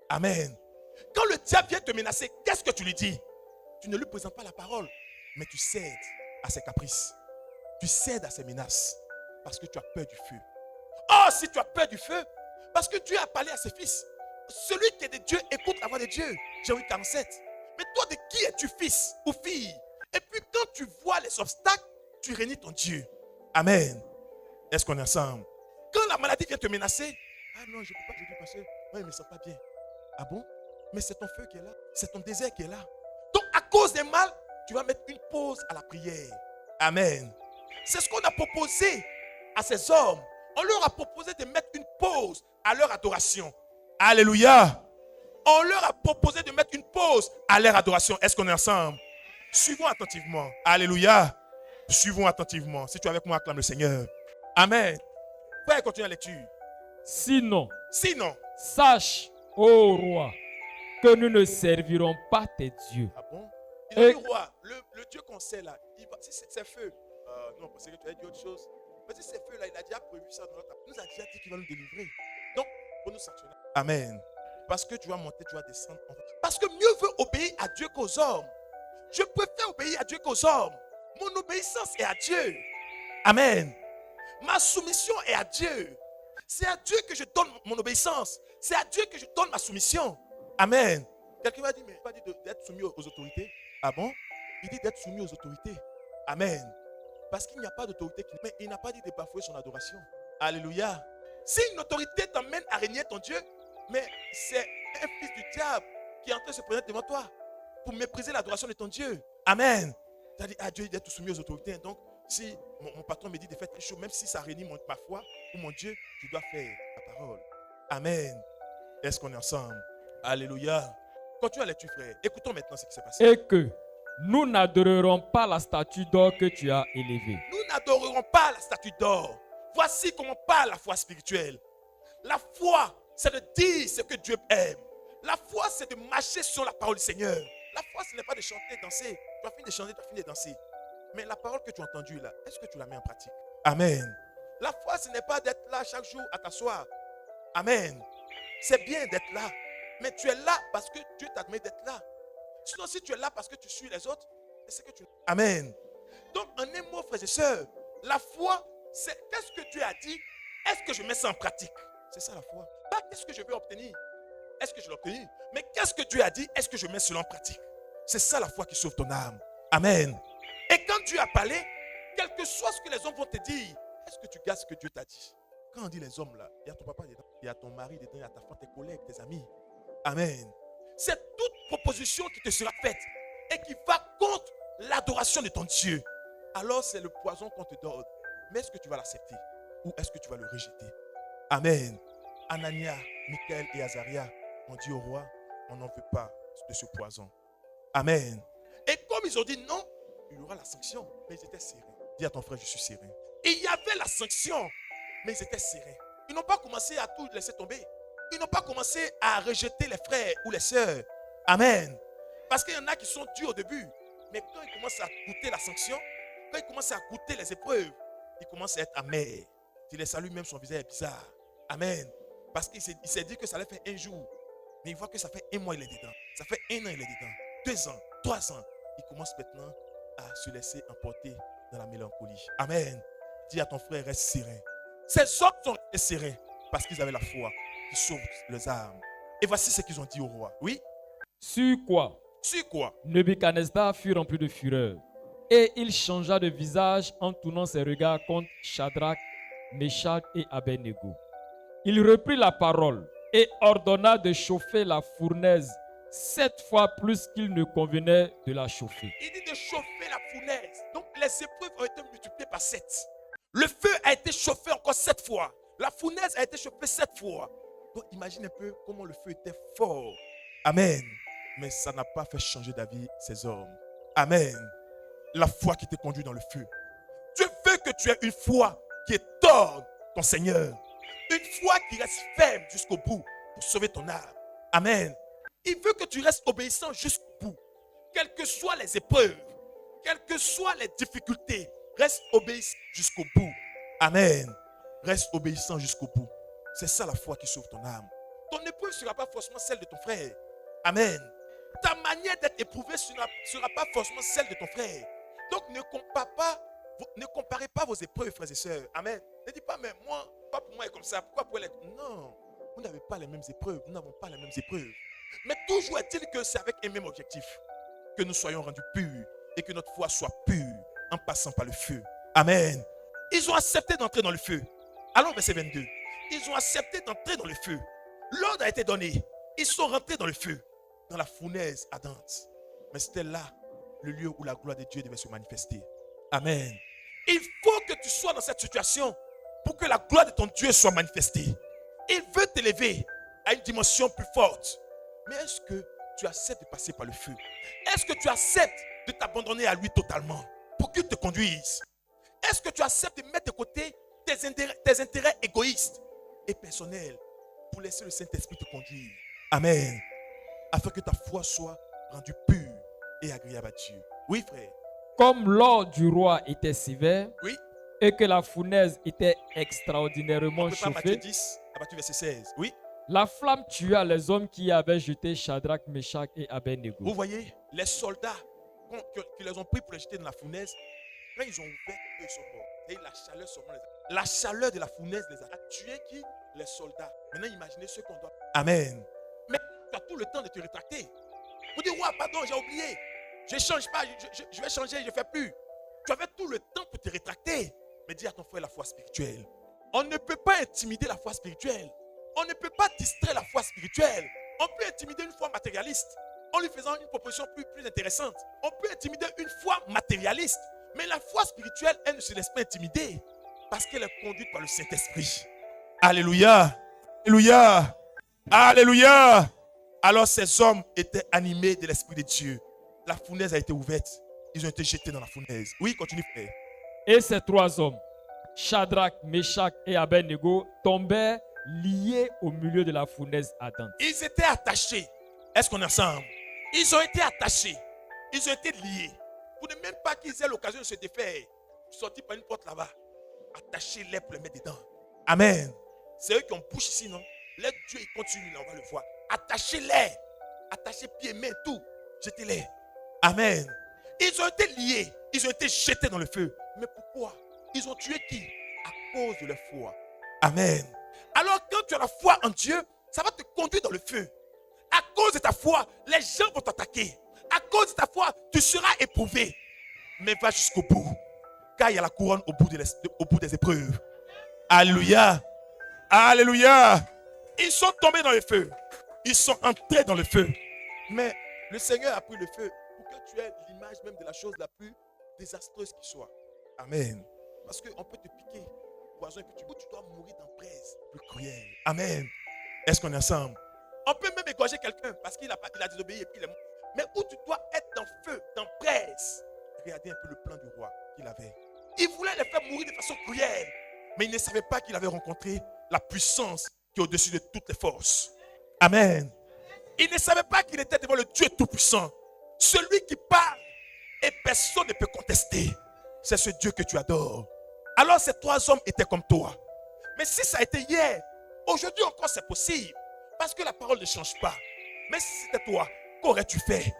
Speaker 3: Amen. Quand le diable vient te menacer, qu'est-ce que tu lui dis? Tu ne lui présentes pas la parole, mais tu cèdes à ses caprices. tu cèdes à ces menaces parce que tu as peur du feu. Oh, si tu as peur du feu, parce que Dieu a parlé à ses fils. Celui qui est de Dieu écoute la voix de Dieu. Jérémie 47. Mais toi, de qui es-tu fils ou fille? Et puis quand tu vois les obstacles, tu réunis ton Dieu. Amen. Est-ce qu'on est ensemble? Quand la maladie vient te menacer, ah non, je ne peux pas te dire parce que moi, je ne me sens pas bien. Ah bon? Mais c'est ton feu qui est là. C'est ton désert qui est là. Donc, à cause des mal, tu vas mettre une pause à la prière. Amen. C'est ce qu'on a proposé à ces hommes. On leur a proposé de mettre une pause à leur adoration. Alléluia. On leur a proposé de mettre une pause à leur adoration. Est-ce qu'on est ensemble? Suivons attentivement. Alléluia. Suivons attentivement. Si tu es avec moi, acclame le Seigneur. Amen. Frère, continue la lecture.
Speaker 2: Sinon, sache, ô roi, que nous ne servirons pas tes dieux.
Speaker 3: Ah bon? Il a dit, roi, le Dieu qu'on sait là, si c'est feu. Non, parce que tu as dit autre chose. Mais si c'est feu là, il a déjà prévu ça dans notre. Il nous a déjà dit qu'il va nous délivrer. Donc, pour nous sanctionner. Amen. Parce que tu vas monter, tu vas descendre. Parce que mieux veut obéir à Dieu qu'aux hommes. Je préfère obéir à Dieu qu'aux hommes. Mon obéissance est à Dieu. Amen. Ma soumission est à Dieu. C'est à Dieu que je donne mon obéissance. C'est à Dieu que je donne ma soumission. Amen. Quelqu'un m'a dit, mais il n'a pas dit d'être soumis aux autorités. Ah bon? Il dit d'être soumis aux autorités. Amen. Parce qu'il n'y a pas d'autorité. Mais il n'a pas dit de bafouer son adoration. Alléluia. Si une autorité t'emmène à régner ton Dieu, mais c'est un fils du diable qui est en train de se présenter devant toi pour mépriser l'adoration de ton Dieu. Amen. Tu as dit, ah Dieu, d'être soumis aux autorités. Donc, si mon patron me dit de faire quelque chose, même si ça réunit ma foi ou mon Dieu, je dois faire la parole. Amen. Est-ce qu'on est ensemble? Alléluia. Continue à lecture, frère. Écoutons maintenant ce qui s'est passé.
Speaker 2: Et que nous n'adorerons pas la statue d'or que tu as élevée.
Speaker 3: Nous n'adorerons pas la statue d'or. Voici comment parle la foi spirituelle. La foi, c'est de dire ce que Dieu aime. La foi, c'est de marcher sur la parole du Seigneur. La foi, ce n'est pas de chanter, danser. Tu as fini de chanter, tu as fini de danser. Mais la parole que tu as entendue là, est-ce que tu la mets en pratique? Amen. La foi, ce n'est pas d'être là chaque jour à t'asseoir. Amen. C'est bien d'être là. Mais tu es là parce que Dieu t'a demandé d'être là. Sinon, si tu es là parce que tu suis les autres, c'est que tu... Amen. Donc, en un mot, frères et sœurs, la foi, c'est qu'est-ce que Dieu a dit? Est-ce que je mets ça en pratique? C'est ça la foi. Pas qu'est-ce que je veux obtenir? Est-ce que je l'obtenir? Mais qu'est-ce que Dieu a dit? Est-ce que je mets cela en pratique? C'est ça la foi qui sauve ton âme. Amen. Et quand Dieu a parlé, quel que soit ce que les hommes vont te dire, est-ce que tu gardes ce que Dieu t'a dit? Quand on dit les hommes là, il y a ton papa dedans, il y a ton mari dedans, il y a ta femme, tes collègues, tes amis. Amen. C'est toute proposition qui te sera faite et qui va contre l'adoration de ton Dieu. Alors c'est le poison qu'on te donne. Mais est-ce que tu vas l'accepter ou est-ce que tu vas le rejeter? Amen. Anania, Michaël et Azaria ont dit au roi, on n'en veut pas de ce poison. Amen. Et comme ils ont dit non, il y aura la sanction. Mais ils étaient sereins. Dis à ton frère, je suis serein. Il y avait la sanction, mais ils étaient sereins. Ils n'ont pas commencé à tout laisser tomber. Ils n'ont pas commencé à rejeter les frères ou les sœurs. Amen. Parce qu'il y en a qui sont durs au début. Mais quand ils commencent à goûter la sanction, quand ils commencent à goûter les épreuves, ils commencent à être amers. Tu les salues, même son visage est bizarre. Amen. Parce qu'il s'est dit que ça allait faire un jour. Mais il voit que ça fait un mois, il est dedans. Ça fait un an, il est dedans. 2 ans, 3 ans. Il commence maintenant à se laisser emporter dans la mélancolie. Amen. Dis à ton frère, reste serein. Ces hommes sont restés sereins parce qu'ils avaient la foi qui sauve leurs âmes. Et voici ce qu'ils ont dit au roi. Oui?
Speaker 2: Sur quoi Nebuchadnezzar fut rempli de fureur. Et il changea de visage en tournant ses regards contre Shadrach, Meshach et Abednego. Il reprit la parole et ordonna de chauffer la fournaise 7 fois plus qu'il ne convenait de la chauffer.
Speaker 3: Il dit de chauffer la fournaise. Donc les épreuves ont été multipliées par 7. Le feu a été chauffé encore 7 fois. La fournaise a été chauffée 7 fois. Donc imagine un peu comment le feu était fort. Amen. Mais ça n'a pas fait changer d'avis ces hommes. Amen. La foi qui te conduit dans le feu. Dieu veut que tu aies une foi qui étonne ton Seigneur. Une foi qui reste ferme jusqu'au bout pour sauver ton âme. Amen. Il veut que tu restes obéissant jusqu'au bout. Quelles que soient les épreuves, quelles que soient les difficultés, reste obéissant jusqu'au bout. Amen. Reste obéissant jusqu'au bout. C'est ça la foi qui sauve ton âme. Ton épreuve ne sera pas forcément celle de ton frère. Amen. Ta manière d'être éprouvé ne sera pas forcément celle de ton frère. Donc ne compare pas Ne comparez pas vos épreuves, frères et sœurs. Amen. Ne dites pas, mais moi, pas pour moi est comme ça. Pourquoi pour elle est... Non. Vous n'avez pas les mêmes épreuves. Nous n'avons pas les mêmes épreuves. Mais toujours est-il que c'est avec un même objectif. Que nous soyons rendus purs et que notre foi soit pure en passant par le feu. Amen. Ils ont accepté d'entrer dans le feu. Allons, verset 22. Ils ont accepté d'entrer dans le feu. L'ordre a été donné. Ils sont rentrés dans le feu, dans la fournaise ardente. Mais c'était là le lieu où la gloire de Dieu devait se manifester. Amen. Il faut que tu sois dans cette situation pour que la gloire de ton Dieu soit manifestée. Il veut t'élever à une dimension plus forte. Mais est-ce que tu acceptes de passer par le feu? Est-ce que tu acceptes de t'abandonner à lui totalement pour qu'il te conduise? Est-ce que tu acceptes de mettre de côté tes intérêts égoïstes et personnels pour laisser le Saint-Esprit te conduire? Amen. Afin que ta foi soit rendue pure et agréable à Dieu. Oui, frère.
Speaker 2: Comme l'ordre du roi était sévère
Speaker 3: Oui.
Speaker 2: et que la fournaise était extraordinairement
Speaker 3: On peut pas Matthieu
Speaker 2: chauffée,
Speaker 3: 10, à partir du verset 16. Oui.
Speaker 2: la flamme tua les hommes qui avaient jeté Shadrach, Meshach et Abednego.
Speaker 3: Vous voyez, les soldats qui les ont pris pour les jeter dans la fournaise, quand ils ont ouvert, eux ils sont morts. Et la chaleur de la fournaise les a tués qui? Les soldats. Maintenant, imaginez ce qu'on doit. Amen. Mais tu as tout le temps de te rétracter. Vous dites, ouais, pardon, j'ai oublié. Je ne change pas, je vais changer, je ne fais plus. Tu avais tout le temps pour te rétracter. Mais dis à ton frère la foi spirituelle. On ne peut pas intimider la foi spirituelle. On ne peut pas distraire la foi spirituelle. On peut intimider une foi matérialiste en lui faisant une proposition plus intéressante. On peut intimider une foi matérialiste. Mais la foi spirituelle, elle ne se laisse pas intimider parce qu'elle est conduite par le Saint-Esprit. Alléluia. Alléluia. Alléluia. Alors ces hommes étaient animés de l'Esprit de Dieu. La fournaise a été ouverte. Ils ont été jetés dans la fournaise. Oui, continue, frère.
Speaker 2: Et ces trois hommes, Shadrach, Meshach et Abednego, tombèrent liés au milieu de la fournaise ardente.
Speaker 3: Ils étaient attachés. Est-ce qu'on est ensemble? Ils ont été attachés. Ils ont été liés. Pour ne même pas qu'ils aient l'occasion de se défaire. Sortir par une porte là-bas. Attachez-les pour les mettre dedans. Amen. C'est eux qui ont bouche ici, non? Les Dieu, il continue, là, on va le voir. Attachez-les. Attachez pieds, mains, tout. Jetez-les. Amen. Ils ont été liés. Ils ont été jetés dans le feu. Mais pourquoi? Ils ont tué qui? À cause de leur foi. Amen. Alors quand tu as la foi en Dieu, ça va te conduire dans le feu. À cause de ta foi, les gens vont t'attaquer. À cause de ta foi, tu seras éprouvé. Mais va jusqu'au bout. Car il y a la couronne au bout des épreuves. Alléluia. Alléluia. Ils sont tombés dans le feu. Ils sont entrés dans le feu. Mais le Seigneur a pris le feu pour que tu aies l'image même de la chose la plus désastreuse qui soit. Amen. Parce qu'on peut te piquer, poison, et puis tu dois mourir d'empresse plus cruelle. Amen. Est-ce qu'on est ensemble? On peut même égorger quelqu'un parce qu'il a désobéi et puis il est mort. Mais où tu dois être dans feu, d'empresse. Regardez un peu le plan du roi qu'il avait. Il voulait les faire mourir de façon cruelle. Mais il ne savait pas qu'il avait rencontré la puissance qui est au-dessus de toutes les forces. Amen. Il ne savait pas qu'il était devant le Dieu Tout-Puissant. Celui qui parle et personne ne peut contester. C'est ce Dieu que tu adores. Alors ces trois hommes étaient comme toi. Mais si ça a été hier, aujourd'hui encore c'est possible. Parce que la parole ne change pas. Mais si c'était toi, qu'aurais-tu fait?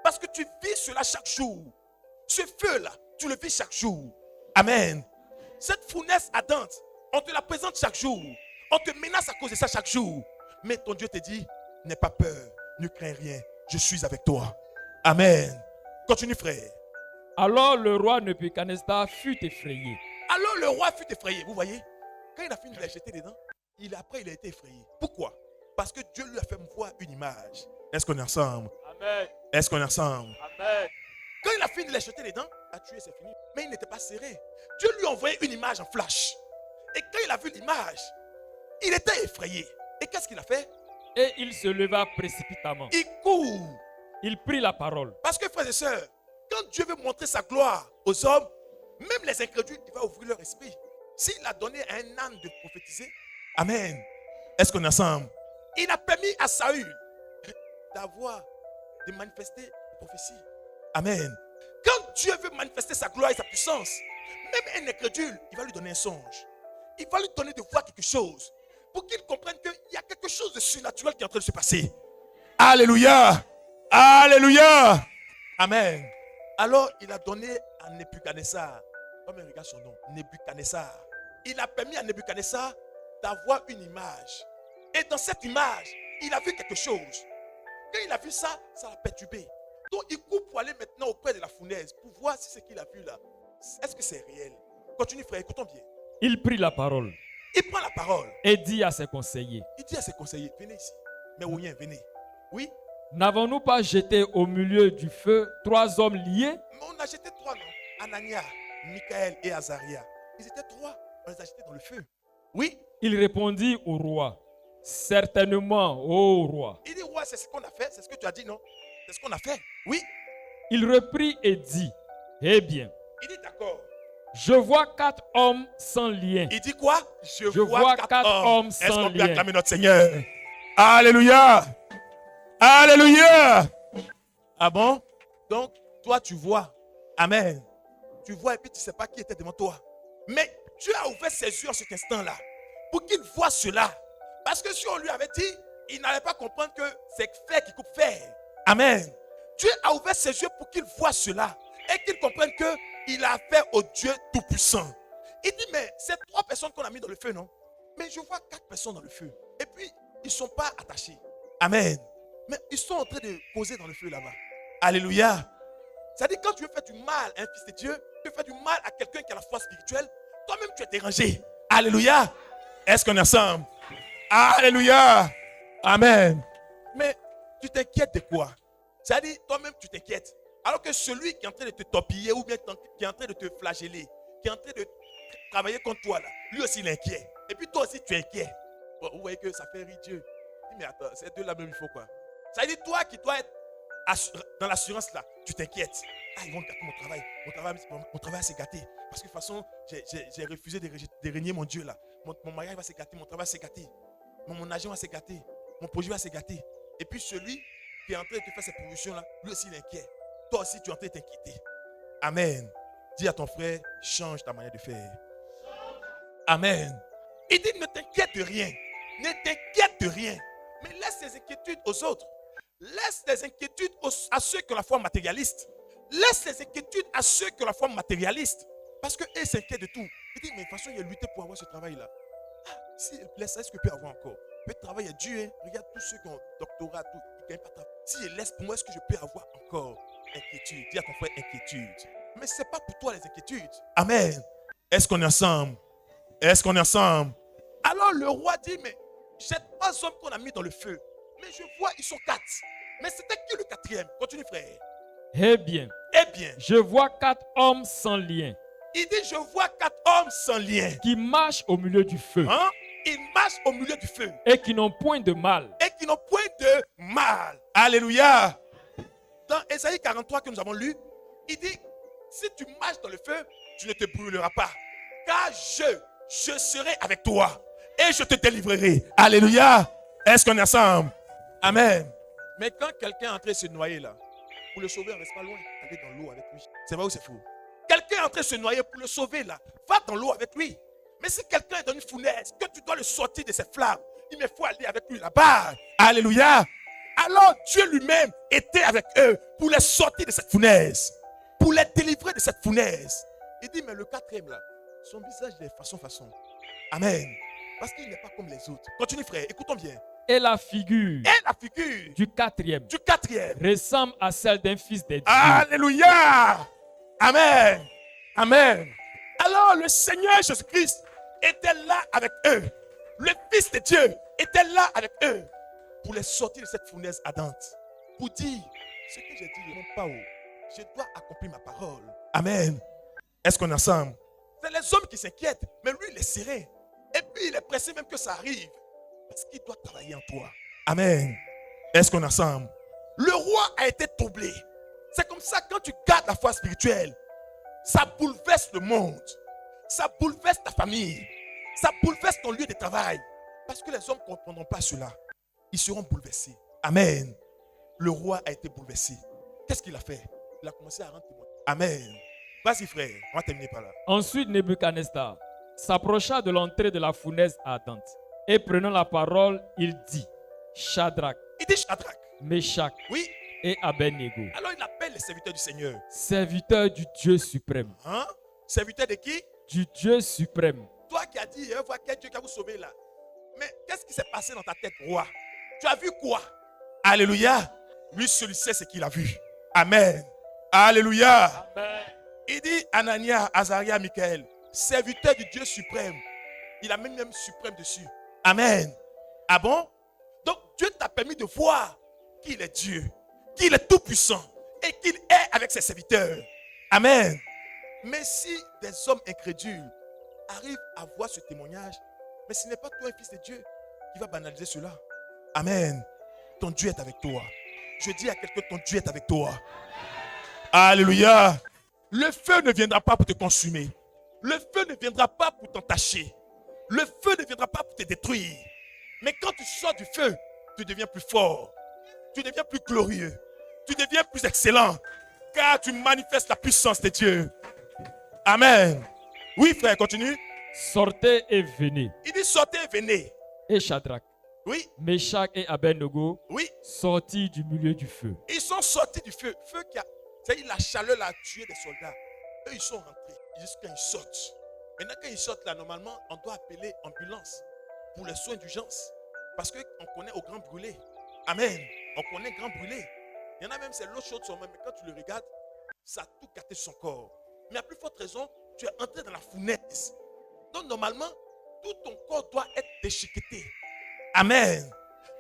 Speaker 3: Parce que tu vis cela chaque jour. Ce feu-là, tu le vis chaque jour. Amen. Cette fournaise ardente, on te la présente chaque jour. On te menace à cause de ça chaque jour. Mais ton Dieu te dit, n'aie pas peur, ne crains rien, je suis avec toi. Amen. Continue, frère.
Speaker 2: Alors le roi Nebuchadnezzar fut effrayé.
Speaker 3: Alors le roi fut effrayé. Vous voyez, quand il a fini de les jeter dedans, après il a été effrayé. Pourquoi? Parce que Dieu lui a fait voir une image. Est-ce qu'on est ensemble?
Speaker 2: Amen.
Speaker 3: Est-ce qu'on est ensemble?
Speaker 2: Amen.
Speaker 3: Quand il a fini de les jeter dedans, à tuer, c'est fini. Mais il n'était pas serré. Dieu lui a envoyé une image en flash. Et quand il a vu l'image, il était effrayé. Et qu'est-ce qu'il a fait?
Speaker 2: Et il se leva précipitamment.
Speaker 3: Il court.
Speaker 2: Il prit la parole.
Speaker 3: Parce que, frères et sœurs, quand Dieu veut montrer sa gloire aux hommes, même les incrédules, il va ouvrir leur esprit. S'il a donné à un âne de prophétiser, amen. Est-ce qu'on est ensemble? Il a permis à Saül de manifester la prophétie. Amen. Quand Dieu veut manifester sa gloire et sa puissance, même un incrédule, il va lui donner un songe. Il va lui donner de voir quelque chose pour qu'il comprenne qu'il y a quelque chose de surnaturel qui est en train de se passer. Alléluia. Alléluia. Amen. Alors il a donné à Nebuchadnezzar Comme il regarde son nom, Nebuchadnezzar. Il a permis à Nebuchadnezzar d'avoir une image. Et dans cette image, il a vu quelque chose. Quand il a vu ça, ça l'a perturbé. Donc il court pour aller maintenant auprès de la fournaise pour voir si ce qu'il a vu là, est-ce que c'est réel. Continue frère, écoutons bien.
Speaker 2: Il prit la parole
Speaker 3: Il prend la parole.
Speaker 2: et dit à ses conseillers,
Speaker 3: Il dit à ses conseillers, venez ici. Mais rien, venez. Oui,
Speaker 2: n'avons-nous pas jeté au milieu du feu 3 hommes liés?
Speaker 3: mais on a jeté 3 noms. Anania, Michaël et Azaria. Ils étaient 3. On les a jetés dans le feu. Oui.
Speaker 2: Il répondit au roi, certainement, ô roi.
Speaker 3: Il dit, ouais, c'est ce qu'on a fait. C'est ce que tu as dit, non? C'est ce qu'on a fait. Oui.
Speaker 2: Il reprit et dit, eh bien,
Speaker 3: Il dit, d'accord.
Speaker 2: je vois 4 hommes sans lien.
Speaker 3: Il dit quoi? Je
Speaker 2: vois 4 hommes
Speaker 3: Est-ce
Speaker 2: sans
Speaker 3: qu'on peut
Speaker 2: lien.
Speaker 3: acclamer notre Seigneur? Alléluia. Alléluia. Ah bon? Donc, toi, tu vois. Amen. Tu vois et puis tu ne sais pas qui était devant toi. Mais Dieu a ouvert ses yeux en cet instant-là pour qu'il voie cela. Parce que si on lui avait dit, il n'allait pas comprendre que c'est fer qui coupe fer. Amen. Dieu a ouvert ses yeux pour qu'il voie cela et qu'il comprenne qu'il a affaire au Dieu Tout-Puissant. Il dit, mais c'est 3 personnes qu'on a mis dans le feu, non? Mais je vois 4 personnes dans le feu. Et puis, ils ne sont pas attachés. Amen. Mais ils sont en train de poser dans le feu là-bas. Alléluia. C'est-à-dire, quand tu veux faire du mal à un fils de Dieu, tu veux faire du mal à quelqu'un qui a la foi spirituelle, toi-même tu es dérangé. Alléluia. Est-ce qu'on est ensemble? Alléluia. Amen. Mais tu t'inquiètes de quoi? C'est-à-dire, toi-même tu t'inquiètes. Alors que celui qui est en train de te torpiller ou bien qui est en train de te flageller, qui est en train de travailler contre toi là, lui aussi il est inquiet. Et puis toi aussi tu es inquiet. Bon, vous voyez que ça fait rire Dieu. Mais attends, ces deux là même il faut quoi? Ça veut dire toi qui dois être dans l'assurance là, tu t'inquiètes. Ah, ils vont gâter mon travail. Mon travail va se gâter. Parce que de toute façon, j'ai refusé de régner mon Dieu là. Mon mariage va se gâter, mon travail va se gâter. Mon agent va se gâter. Mon projet va se gâter. Et puis celui qui est en train de te faire ces promotions là, lui aussi il est inquiet. Toi aussi tu es en train de t'inquiéter. Amen. Dis à ton frère, change ta manière de faire. Amen. Il dit, ne t'inquiète de rien. Ne t'inquiète de rien. Mais laisse tes inquiétudes aux autres. Laisse tes inquiétudes à ceux qui ont la foi matérialiste. Laisse les inquiétudes à ceux qui ont la foi matérialiste. Parce qu'eux s'inquiètent de tout. Il dit, mais de toute façon, il a lutté pour avoir ce travail-là. Ah, s'il laisse ça, est-ce qu'il peut avoir encore? Le travail est dur. Hein? Regarde tous ceux qui ont doctorat, tout, ils ne gagnent pas de travail. S'il laisse pour moi, est-ce que je peux avoir encore inquiétude? Dis à ton frère inquiétude. Mais ce n'est pas pour toi les inquiétudes. Amen. Est-ce qu'on est ensemble? Est-ce qu'on est ensemble? Alors le roi dit, mais j'ai 3 hommes qu'on a mis dans le feu. Mais je vois, ils sont 4. Mais c'était qui le 4e? Continue frère.
Speaker 2: Eh bien,
Speaker 3: Je
Speaker 2: vois 4 hommes sans lien.
Speaker 3: Il dit, je vois 4 hommes sans lien.
Speaker 2: Qui marchent au milieu du feu.
Speaker 3: Hein? Ils marchent au milieu du feu.
Speaker 2: Et qui n'ont point de mal.
Speaker 3: Et qui n'ont point de mal. Alléluia. Dans Ésaïe 43 que nous avons lu, il dit, si tu marches dans le feu, tu ne te brûleras pas. Car je serai avec toi. Et je te délivrerai. Alléluia. Est-ce qu'on est ensemble? Amen. Mais quand quelqu'un est en train de se noyer là, pour le sauver, on ne reste pas loin. Allez dans l'eau avec lui. C'est vrai ou c'est faux? Quelqu'un est en train de se noyer, pour le sauver là, va dans l'eau avec lui. Mais si quelqu'un est dans une fournaise, que tu dois le sortir de ses flammes, il me faut aller avec lui là-bas. Alléluia. Alors Dieu lui-même était avec eux pour les sortir de cette fournaise, pour les délivrer de cette fournaise. Il dit, mais le 4e là, son visage est façon. Amen. Parce qu'il n'est pas comme les autres. Continue frère, écoutons bien.
Speaker 2: Et la figure
Speaker 3: du
Speaker 2: 4e ressemble à celle d'un fils de Dieu.
Speaker 3: Alléluia. Amen. Amen. Alors le Seigneur Jésus-Christ était là avec eux. Le Fils de Dieu était là avec eux pour les sortir de cette fournaise ardente. Pour dire, ce que j'ai dit, non pas où. Je dois accomplir ma parole. Amen. Est-ce qu'on est ensemble? C'est les hommes qui s'inquiètent, mais lui il est serein. Et puis il est pressé même que ça arrive. Parce qu'il doit travailler en toi. Amen. Est-ce qu'on est ensemble? Le roi a été troublé. C'est comme ça quand tu gardes la foi spirituelle, ça bouleverse le monde. Ça bouleverse ta famille. Ça bouleverse ton lieu de travail. Parce que les hommes ne comprendront pas cela. Ils seront bouleversés. Amen. Le roi a été bouleversé. Qu'est-ce qu'il a fait? Il a commencé à rendre témoin. Amen. Vas-y frère, on va terminer par là.
Speaker 2: Ensuite, Nebuchadnezzar s'approcha de l'entrée de la fournaise ardente. Et prenant la parole, il dit, Shadrach,
Speaker 3: Il dit Shadrach.
Speaker 2: Meshach
Speaker 3: Oui.
Speaker 2: et Abednego,
Speaker 3: Alors il appelle les serviteurs du Seigneur.
Speaker 2: serviteurs du Dieu suprême.
Speaker 3: Hein? Serviteur de qui?
Speaker 2: Du Dieu suprême.
Speaker 3: Toi qui as dit, voir quel Dieu qui a vous sauvé là. Mais qu'est-ce qui s'est passé dans ta tête, roi? Tu as vu quoi? Alléluia. Lui seul sait ce qu'il a vu. Amen. Alléluia.
Speaker 2: Amen.
Speaker 3: Il dit Anania, Azaria, Michael, serviteur du Dieu suprême. Il a même suprême dessus. Amen. Ah bon? Donc Dieu t'a permis de voir qu'il est Dieu, qu'il est tout puissant et qu'il est avec ses serviteurs. Amen. Mais si des hommes incrédules arrivent à voir ce témoignage, mais ce n'est pas toi, un fils de Dieu, qui va banaliser cela. Amen. Ton Dieu est avec toi. Je dis à quelqu'un, ton Dieu est avec toi. Alléluia. Le feu ne viendra pas pour te consumer. Le feu ne viendra pas pour t'entacher. Le feu ne viendra pas pour te détruire. Mais quand tu sors du feu, tu deviens plus fort. Tu deviens plus glorieux. Tu deviens plus excellent. Car tu manifestes la puissance de Dieu. Amen. Oui, frère, continue.
Speaker 2: Sortez et venez.
Speaker 3: Il dit sortez et venez.
Speaker 2: Et Shadrach,
Speaker 3: Oui,
Speaker 2: Meshach et Abednego
Speaker 3: oui.
Speaker 2: sortis du milieu du feu.
Speaker 3: Ils sont sortis du feu. Feu qui a, c'est-à-dire la chaleur a tué des soldats. Eux, ils sont rentrés. Jusqu'à ils sortent. Maintenant, quand ils sortent là, normalement, on doit appeler ambulance pour les soins d'urgence. Parce qu'on connaît au grand brûlé. Amen. On connaît grand brûlé. Il y en a même, c'est l'eau chaude sur moi, mais quand tu le regardes, ça a tout gâté son corps. Mais à plus forte raison, tu es entré dans la fournaise. Donc, normalement, tout ton corps doit être déchiqueté. Amen.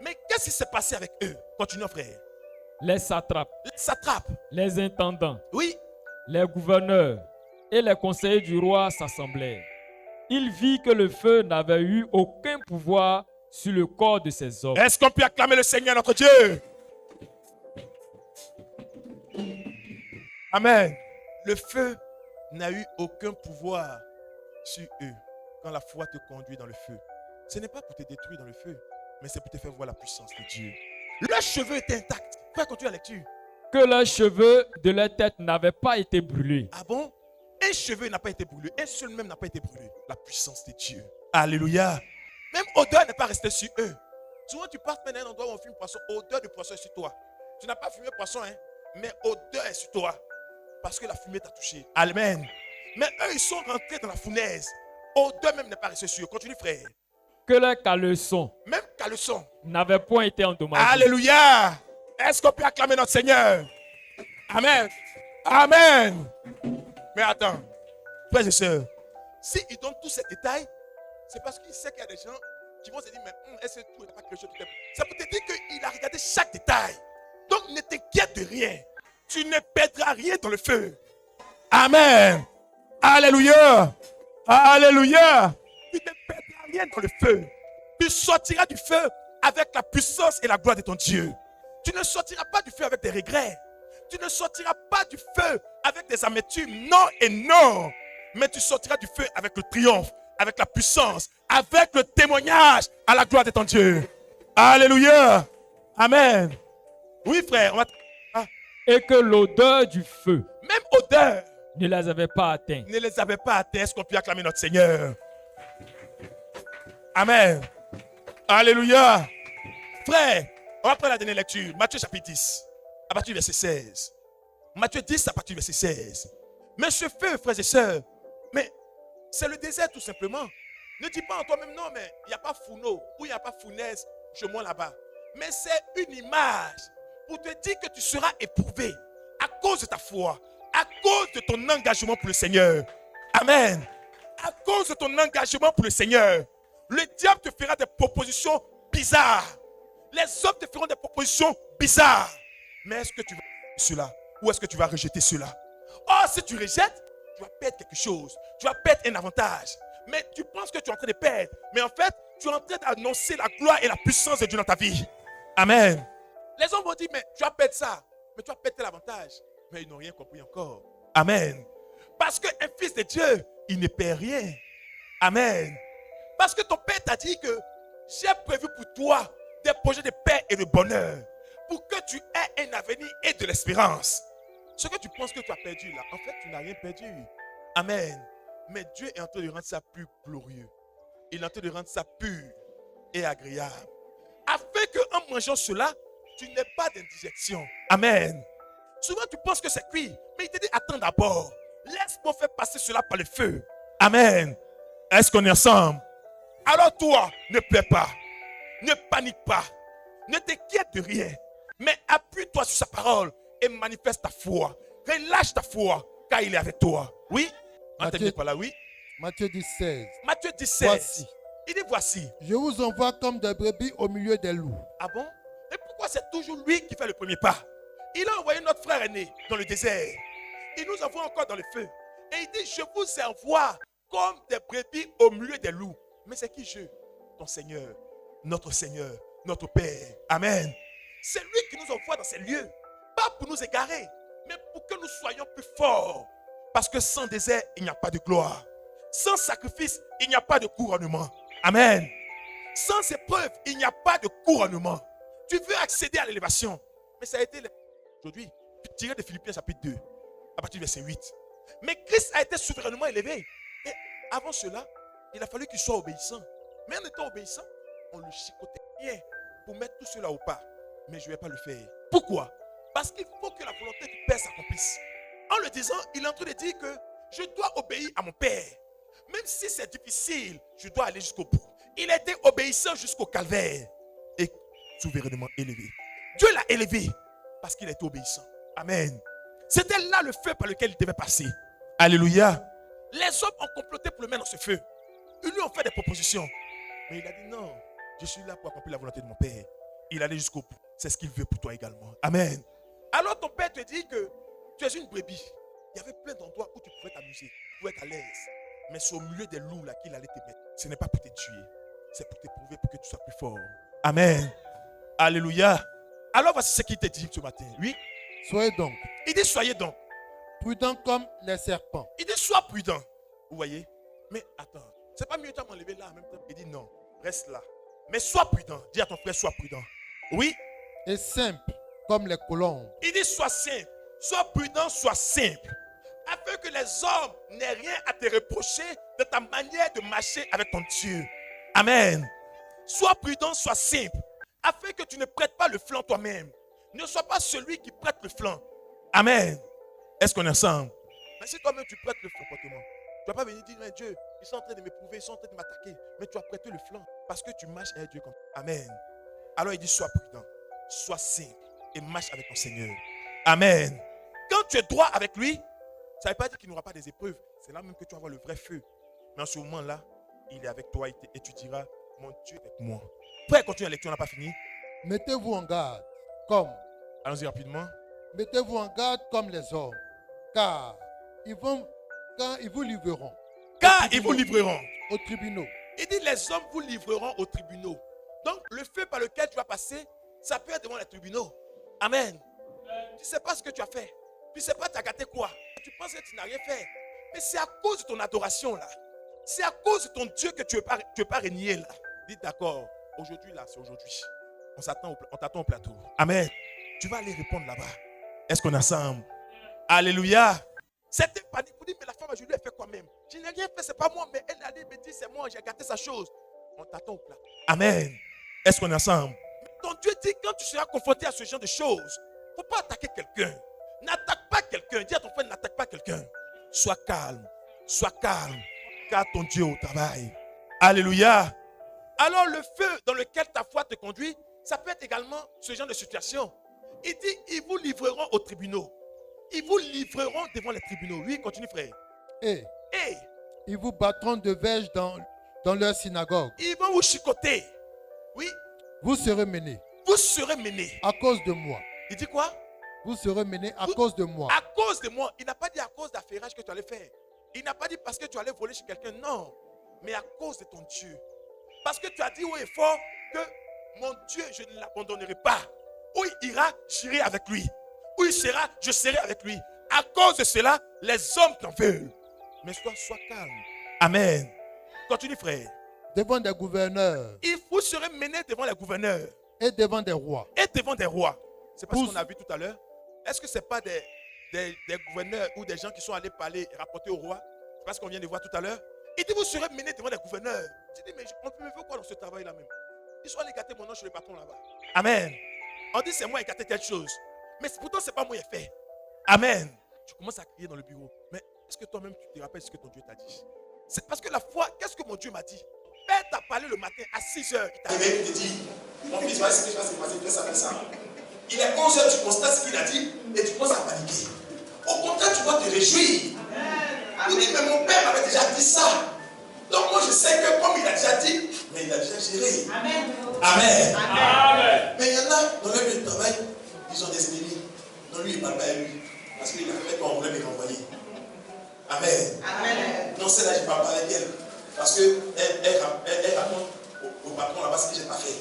Speaker 3: Mais qu'est-ce qui s'est passé avec eux? Continuons, frère.
Speaker 2: Les satrapes,
Speaker 3: Les satrapes.
Speaker 2: les intendants,
Speaker 3: Oui.
Speaker 2: les gouverneurs et les conseillers du roi s'assemblèrent. Il vit que le feu n'avait eu aucun pouvoir sur le corps de ces hommes.
Speaker 3: Est-ce qu'on peut acclamer le Seigneur notre Dieu? Amen. Le feu n'a eu aucun pouvoir sur eux quand la foi te conduit dans le feu. Ce n'est pas pour te détruire dans le feu, mais c'est pour te faire voir la puissance de Dieu. Leurs cheveux étaient intacts. Frère, continue la lecture.
Speaker 2: Que leurs cheveux de leur tête n'avaient pas été brûlés.
Speaker 3: Ah bon? Un cheveu n'a pas été brûlé. Un seul même n'a pas été brûlé. La puissance de Dieu. Alléluia. Même odeur n'est pas restée sur eux. Souvent, tu passes dans un endroit où on fume poisson. Odeur de poisson est sur toi. Tu n'as pas fumé poisson, hein? Mais odeur est sur toi. Parce que la fumée t'a touché. Amen. Mais eux, ils sont rentrés dans la fournaise. Odeur même n'est pas restée sur eux. Continue, frère.
Speaker 2: Que leurs caleçons
Speaker 3: Même caleçon.
Speaker 2: n'avaient point été endommagés.
Speaker 3: Alléluia. Est-ce qu'on peut acclamer notre Seigneur? Amen. Amen. Mais attends, frères et sœurs, s'il donne tous ces détails, c'est parce qu'il sait qu'il y a des gens qui vont se dire, mais est-ce que tout n'est pas quelque chose de tout? C'est pour te dire qu'il a regardé chaque détail. Donc ne t'inquiète de rien. Tu ne perdras rien dans le feu. Amen. Alléluia. Alléluia. Tu ne perdras rien dans le feu. Tu sortiras du feu avec la puissance et la gloire de ton Dieu. Tu ne sortiras pas du feu avec des regrets. Tu ne sortiras pas du feu avec des amertumes. Non et non. Mais tu sortiras du feu avec le triomphe, avec la puissance, avec le témoignage à la gloire de ton Dieu. Alléluia. Amen. Oui, frère.
Speaker 2: Et que l'odeur du feu
Speaker 3: Même odeur
Speaker 2: ne les avait pas atteints.
Speaker 3: ne les avait pas atteints. Est-ce qu'on peut acclamer notre Seigneur? Amen. Alléluia. Frère, on va prendre la dernière lecture. Matthieu chapitre 10, à partir du verset 16. Matthieu 10, à partir du verset 16. Mais ce feu, frères et sœurs, mais c'est le désert tout simplement. Ne dis pas en toi-même, non, mais il n'y a pas fourneau ou il n'y a pas fournaise chez moi là-bas. Mais c'est une image pour te dire que tu seras éprouvé à cause de ta foi, à cause de ton engagement pour le Seigneur. Amen. À cause de ton engagement pour le Seigneur, le diable te fera des propositions bizarres. Les hommes te feront des propositions bizarres. Mais est-ce que tu vas cela ou est-ce que tu vas rejeter cela? Oh, si tu rejettes, tu vas perdre quelque chose. Tu vas perdre un avantage. Mais tu penses que tu es en train de perdre. Mais en fait, tu es en train d'annoncer la gloire et la puissance de Dieu dans ta vie. Amen. Les hommes vont dire, mais tu vas perdre ça. Mais tu vas perdre tel avantage. Mais ils n'ont rien compris encore. Amen. Parce qu'un fils de Dieu, il ne perd rien. Amen. Parce que ton Père t'a dit que j'ai prévu pour toi des projets de paix et de bonheur. Pour que tu aies un avenir et de l'espérance. Ce que tu penses que tu as perdu là, en fait, tu n'as rien perdu. Amen. Mais Dieu est en train de rendre ça plus glorieux. Il est en train de rendre ça pur et agréable. Afin qu'en mangeant cela, tu n'aies pas d'indigestion. Amen. Souvent, tu penses que c'est cuit. Mais il te dit, attends d'abord. Laisse-moi faire passer cela par le feu.
Speaker 1: Amen. Est-ce qu'on est ensemble?
Speaker 3: Alors toi, ne pleure pas. Ne panique pas. Ne t'inquiète de rien. Mais appuie-toi sur sa parole et manifeste ta foi. Relâche ta foi, car il est avec toi. Oui? On
Speaker 4: Matthieu-
Speaker 3: termine par là, oui?
Speaker 4: Matthieu 10, 16.
Speaker 3: Matthieu 17.
Speaker 4: Voici,
Speaker 3: Il dit voici.
Speaker 4: je vous envoie comme des brebis au milieu des loups.
Speaker 3: Ah bon? Et pourquoi c'est toujours lui qui fait le premier pas? Il a envoyé notre frère aîné dans le désert. Il nous envoie encore dans le feu. Et il dit, je vous envoie comme des brebis au milieu des loups. Mais c'est qui je? Ton Seigneur, notre Père. Amen. C'est lui qui nous envoie dans ces lieux. Pas pour nous égarer, mais pour que nous soyons plus forts. Parce que sans désert, il n'y a pas de gloire. Sans sacrifice, il n'y a pas de couronnement. Amen. Sans épreuve, il n'y a pas de couronnement. Tu veux accéder à l'élévation. Mais ça a été aujourd'hui, tiré de Philippiens chapitre 2, à partir du verset 8. Mais Christ a été souverainement élevé. Et avant cela, il a fallu qu'il soit obéissant. Mais en étant obéissant, on le chicotait bien pour mettre tout cela au pas. Mais je ne vais pas le faire. Pourquoi? Parce qu'il faut que la volonté du Père s'accomplisse. En le disant, il est en train de dire que je dois obéir à mon Père. Même si c'est difficile, je dois aller jusqu'au bout. Il a été obéissant jusqu'au calvaire et souverainement élevé. Dieu l'a élevé parce qu'il a été obéissant. Amen. C'était là le feu par lequel il devait passer.
Speaker 1: Alléluia.
Speaker 3: Les hommes ont comploté pour le mettre dans ce feu. Ils lui ont fait des propositions. Mais il a dit non, je suis là pour accomplir la volonté de mon Père. Il allait jusqu'au bout. C'est ce qu'il veut pour toi également. Amen. Alors ton Père te dit que tu es une brebis. Il y avait plein d'endroits où tu pouvais t'amuser, tu pouvais être à l'aise. Mais c'est au milieu des loups là qu'il allait te mettre. Ce n'est pas pour te tuer. C'est pour t'éprouver, pour que tu sois plus fort.
Speaker 1: Amen. Alléluia.
Speaker 3: Alors voici ce qu'il te dit ce matin. Oui.
Speaker 4: Soyez donc
Speaker 3: Il dit soyez donc.
Speaker 4: prudents comme les serpents.
Speaker 3: Il dit sois prudent. Vous voyez? Mais attends. C'est pas mieux de m'enlever là en même temps. Il dit non. Reste là. Mais sois prudent. Dis à ton frère sois prudent. Oui.
Speaker 4: Et simples comme les colombes.
Speaker 3: Il dit sois simple. Sois prudent, sois simple. Afin que les hommes n'aient rien à te reprocher de ta manière de marcher avec ton Dieu.
Speaker 1: Amen.
Speaker 3: Sois prudent, sois simple. Afin que tu ne prêtes pas le flanc toi-même. Ne sois pas celui qui prête le flanc.
Speaker 1: Amen. Est-ce qu'on est ensemble?
Speaker 3: Mais si toi-même tu prêtes le comportement, tu ne vas pas venir dire, mais Dieu, ils sont en train de m'éprouver, ils sont en train de m'attaquer. Mais tu as prêté le flanc parce que tu marches avec Dieu comme ça. Amen. Alors il dit, sois prudent, sois simple et marche avec ton Seigneur.
Speaker 1: Amen.
Speaker 3: Quand tu es droit avec lui, ça ne veut pas dire qu'il n'y aura pas des épreuves. C'est là même que tu vas voir le vrai feu. Mais en ce moment-là, il est avec toi et tu diras, mon Dieu est avec moi. Frère, continue la lecture, on n'a pas fini.
Speaker 4: Mettez-vous en garde comme.
Speaker 1: Allons-y rapidement.
Speaker 4: Mettez-vous en garde comme les hommes. Car ils vous livreront
Speaker 3: Car ils vous livreront.
Speaker 4: aux tribunaux.
Speaker 3: Il dit, les hommes vous livreront aux tribunaux. Donc, le feu par lequel tu vas passer, ça peut être devant les tribunaux. Amen. Tu ne sais pas ce que tu as fait. Tu ne sais pas tu as gâté quoi. Tu penses que tu n'as rien fait. Mais c'est à cause de ton adoration là. C'est à cause de ton Dieu que tu ne veux pas régner là. Dis d'accord. Aujourd'hui là, c'est aujourd'hui. On t'attend au plateau.
Speaker 1: Amen.
Speaker 3: Tu vas aller répondre là-bas.
Speaker 1: Est-ce qu'on est ensemble? Alléluia.
Speaker 3: Certains paniquent pour dire, mais la femme a lui a fait quoi même? Je n'ai rien fait, c'est pas moi, mais elle a dit, me dit, c'est moi, j'ai gâté sa chose. On t'attend au plateau.
Speaker 1: Amen. Est-ce qu'on est ensemble?
Speaker 3: Ton Dieu dit, quand tu seras confronté à ce genre de choses, il ne faut pas attaquer quelqu'un. N'attaque pas quelqu'un. Dis à ton frère, n'attaque pas quelqu'un. Sois calme, car ton Dieu est au travail.
Speaker 1: Alléluia.
Speaker 3: Alors le feu dans lequel ta foi te conduit, ça peut être également ce genre de situation. Il dit, ils vous livreront aux tribunaux. Ils vous livreront devant les tribunaux. Oui, continue frère.
Speaker 4: Et
Speaker 3: Et
Speaker 4: ils vous battront de verges dans leur synagogue.
Speaker 3: ils vont vous chicoter. Oui,
Speaker 4: Vous serez menés
Speaker 3: vous serez menés.
Speaker 4: à cause de moi.
Speaker 3: Il dit quoi?
Speaker 4: Vous serez menés à cause de moi.
Speaker 3: À cause de moi. Il n'a pas dit à cause d'affairage que tu allais faire. Il n'a pas dit parce que tu allais voler chez quelqu'un. Non. Mais à cause de ton Dieu. Parce que tu as dit haut et fort que mon Dieu, je ne l'abandonnerai pas. Où il ira, j'irai avec lui. Où il sera, je serai avec lui. À cause de cela, les hommes t'en veulent. Mais sois calme.
Speaker 1: Amen.
Speaker 3: Continue frère.
Speaker 4: Devant des gouverneurs
Speaker 3: Il vous serez mené devant les gouverneurs
Speaker 4: et devant des rois.
Speaker 3: et devant des rois. C'est pas ce
Speaker 4: Tous.
Speaker 3: qu'on a vu tout à l'heure. Est-ce que ce n'est pas des gouverneurs ou des gens qui sont allés parler, rapporter au roi? C'est pas ce qu'on vient de voir tout à l'heure. Il dit, vous serez menés devant des gouverneurs. Tu dis, mais on peut me faire quoi dans ce travail-là même? Ils sont allés gâter mon nom chez le patron là-bas.
Speaker 1: Amen.
Speaker 3: On dit, c'est moi qui ai gâté quelque chose. Mais pourtant, ce n'est pas moi qui ai fait.
Speaker 1: Amen.
Speaker 3: Tu commences à crier dans le bureau. Mais Est-ce que toi-même tu te rappelles ce que ton Dieu t'a dit? C'est parce que la foi, qu'est-ce que mon Dieu m'a dit? Père t'a parlé le matin à 6 h. Il t'a réveillé, il te dit, mon fils, voilà ce que je vais se passer, fais ça, fais ça. Il est 11 h, tu constates ce qu'il a dit et tu commences à paniquer. Au contraire, tu dois te réjouir. Vous dites, mais mon père m'avait déjà dit ça. Donc moi je sais que comme il a déjà dit, mais il a déjà géré. Amen. Amen. Amen. Mais il y en a dans leur lieu de travail, ils ont des ennemis. Non, lui il ne parle pas à lui. Parce qu'il a fait qu'on voulait me renvoyer. Amen. Amen. Non, celle-là, je ne parle pas avec elle. Parce qu'elle raconte au patron là-bas ce que je n'ai pas fait.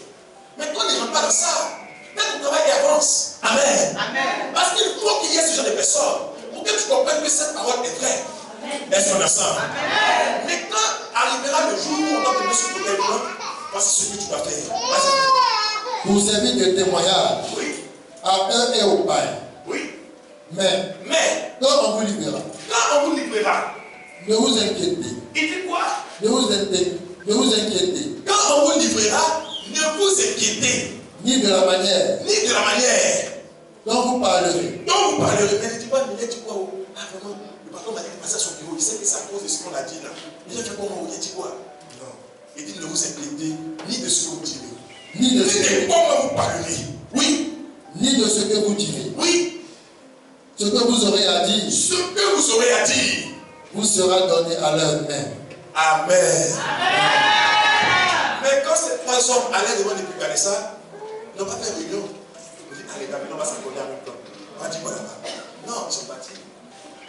Speaker 3: Mais toi, ne rentre pas dans ça. Mets ton travail et avance. Amen. Amen. Parce qu'il faut qu'il y ait ce genre de personnes pour que tu comprennes que cette parole est vraie. Est-ce qu'on est ensemble? Amen. Mais quand arrivera le jour où on va tomber sur ton témoin, voici ce que tu dois faire. Vas-y.
Speaker 4: Pour servir de témoignage
Speaker 3: Oui.
Speaker 4: à eux et aux païens.
Speaker 3: Oui.
Speaker 4: Mais quand on vous livrera,
Speaker 3: ne
Speaker 4: vous inquiétez.
Speaker 3: Il dit quoi?
Speaker 4: Ne vous inquiétez.
Speaker 3: Quand on vous livrera, ne vous inquiétez.
Speaker 4: Ni de la manière dont vous parlerez.
Speaker 3: Mais il dit quoi? Il dit quoi? Ah vraiment, le patron m'a dit de passer à son bureau. Il sait que c'est à cause de ce qu'on a dit là. Il a fait comment? Il dit quoi? Non. Il dit ne vous inquiétez ni de ce que vous direz. Ni de comment vous parlerez. Oui.
Speaker 4: Ni de ce que vous direz.
Speaker 3: Oui.
Speaker 4: Ce que vous aurez à dire.
Speaker 3: Ce que vous aurez à dire
Speaker 4: vous sera donné à l'heure même.
Speaker 3: Amen. Mais quand ces trois hommes allaient devant Nebuchadnezzar, ils n'ont pas fait réunion. Ils ont dit, allez, David, on va s'accorder en même temps. On va dire quoi là-bas? Non, ils sont partis.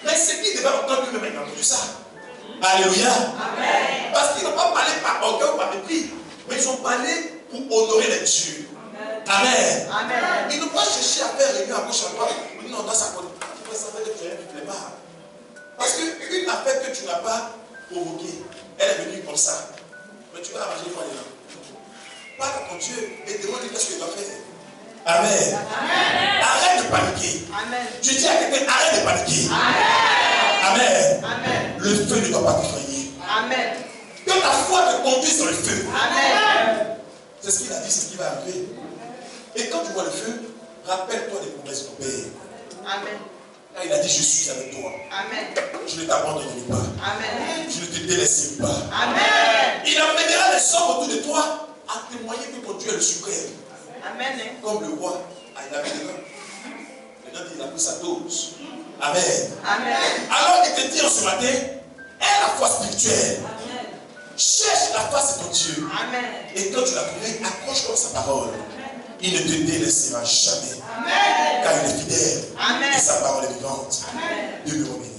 Speaker 3: Mais ce qui devait entendre lui-même, il a entendu ça. Alléluia. Amen. Parce qu'ils n'ont pas parlé par orgueil ou par mépris, mais ils ont parlé pour honorer les dieux. Amen. Amen. Ils n'ont pas cherché à faire réunion à gauche à droite. Ils n'ont pas s'accorder. Ça fait que tu ne plais pas. Parce qu'une affaire que tu n'as pas provoquée, elle est venue comme ça. Mais tu vas arranger quoi là? Parle à ton Dieu et demande-lui qu'est-ce qu'il doit faire. Amen. Amen. Arrête de paniquer. Amen. Je dis à quelqu'un, arrête de paniquer. Amen. Amen. Le feu ne doit pas t'effrayer. Amen. Que ta foi te conduise dans le feu. Amen. C'est ce qu'il a dit, c'est ce qui va arriver. Et quand tu vois le feu, rappelle-toi des promesses de ton Père. Amen. Il a dit, je suis avec toi. Amen. Je ne t'abandonnerai pas. Amen. Je ne te délaisserai pas. Amen. Il amènera les hommes autour de toi à témoigner que ton Dieu est le suprême. Amen. Comme le roi, il avait des mains. Maintenant, il a pris sa dose. Amen. Amen. Alors, il te dit en ce matin, aie la foi spirituelle. Amen. Cherche la face de ton Dieu. Amen. Et quand tu l'as trouvé, accroche-toi à sa parole. Il ne te délaissera jamais. Amen. Car il est fidèle. Amen. Et sa parole est vivante. Dieu le remercie.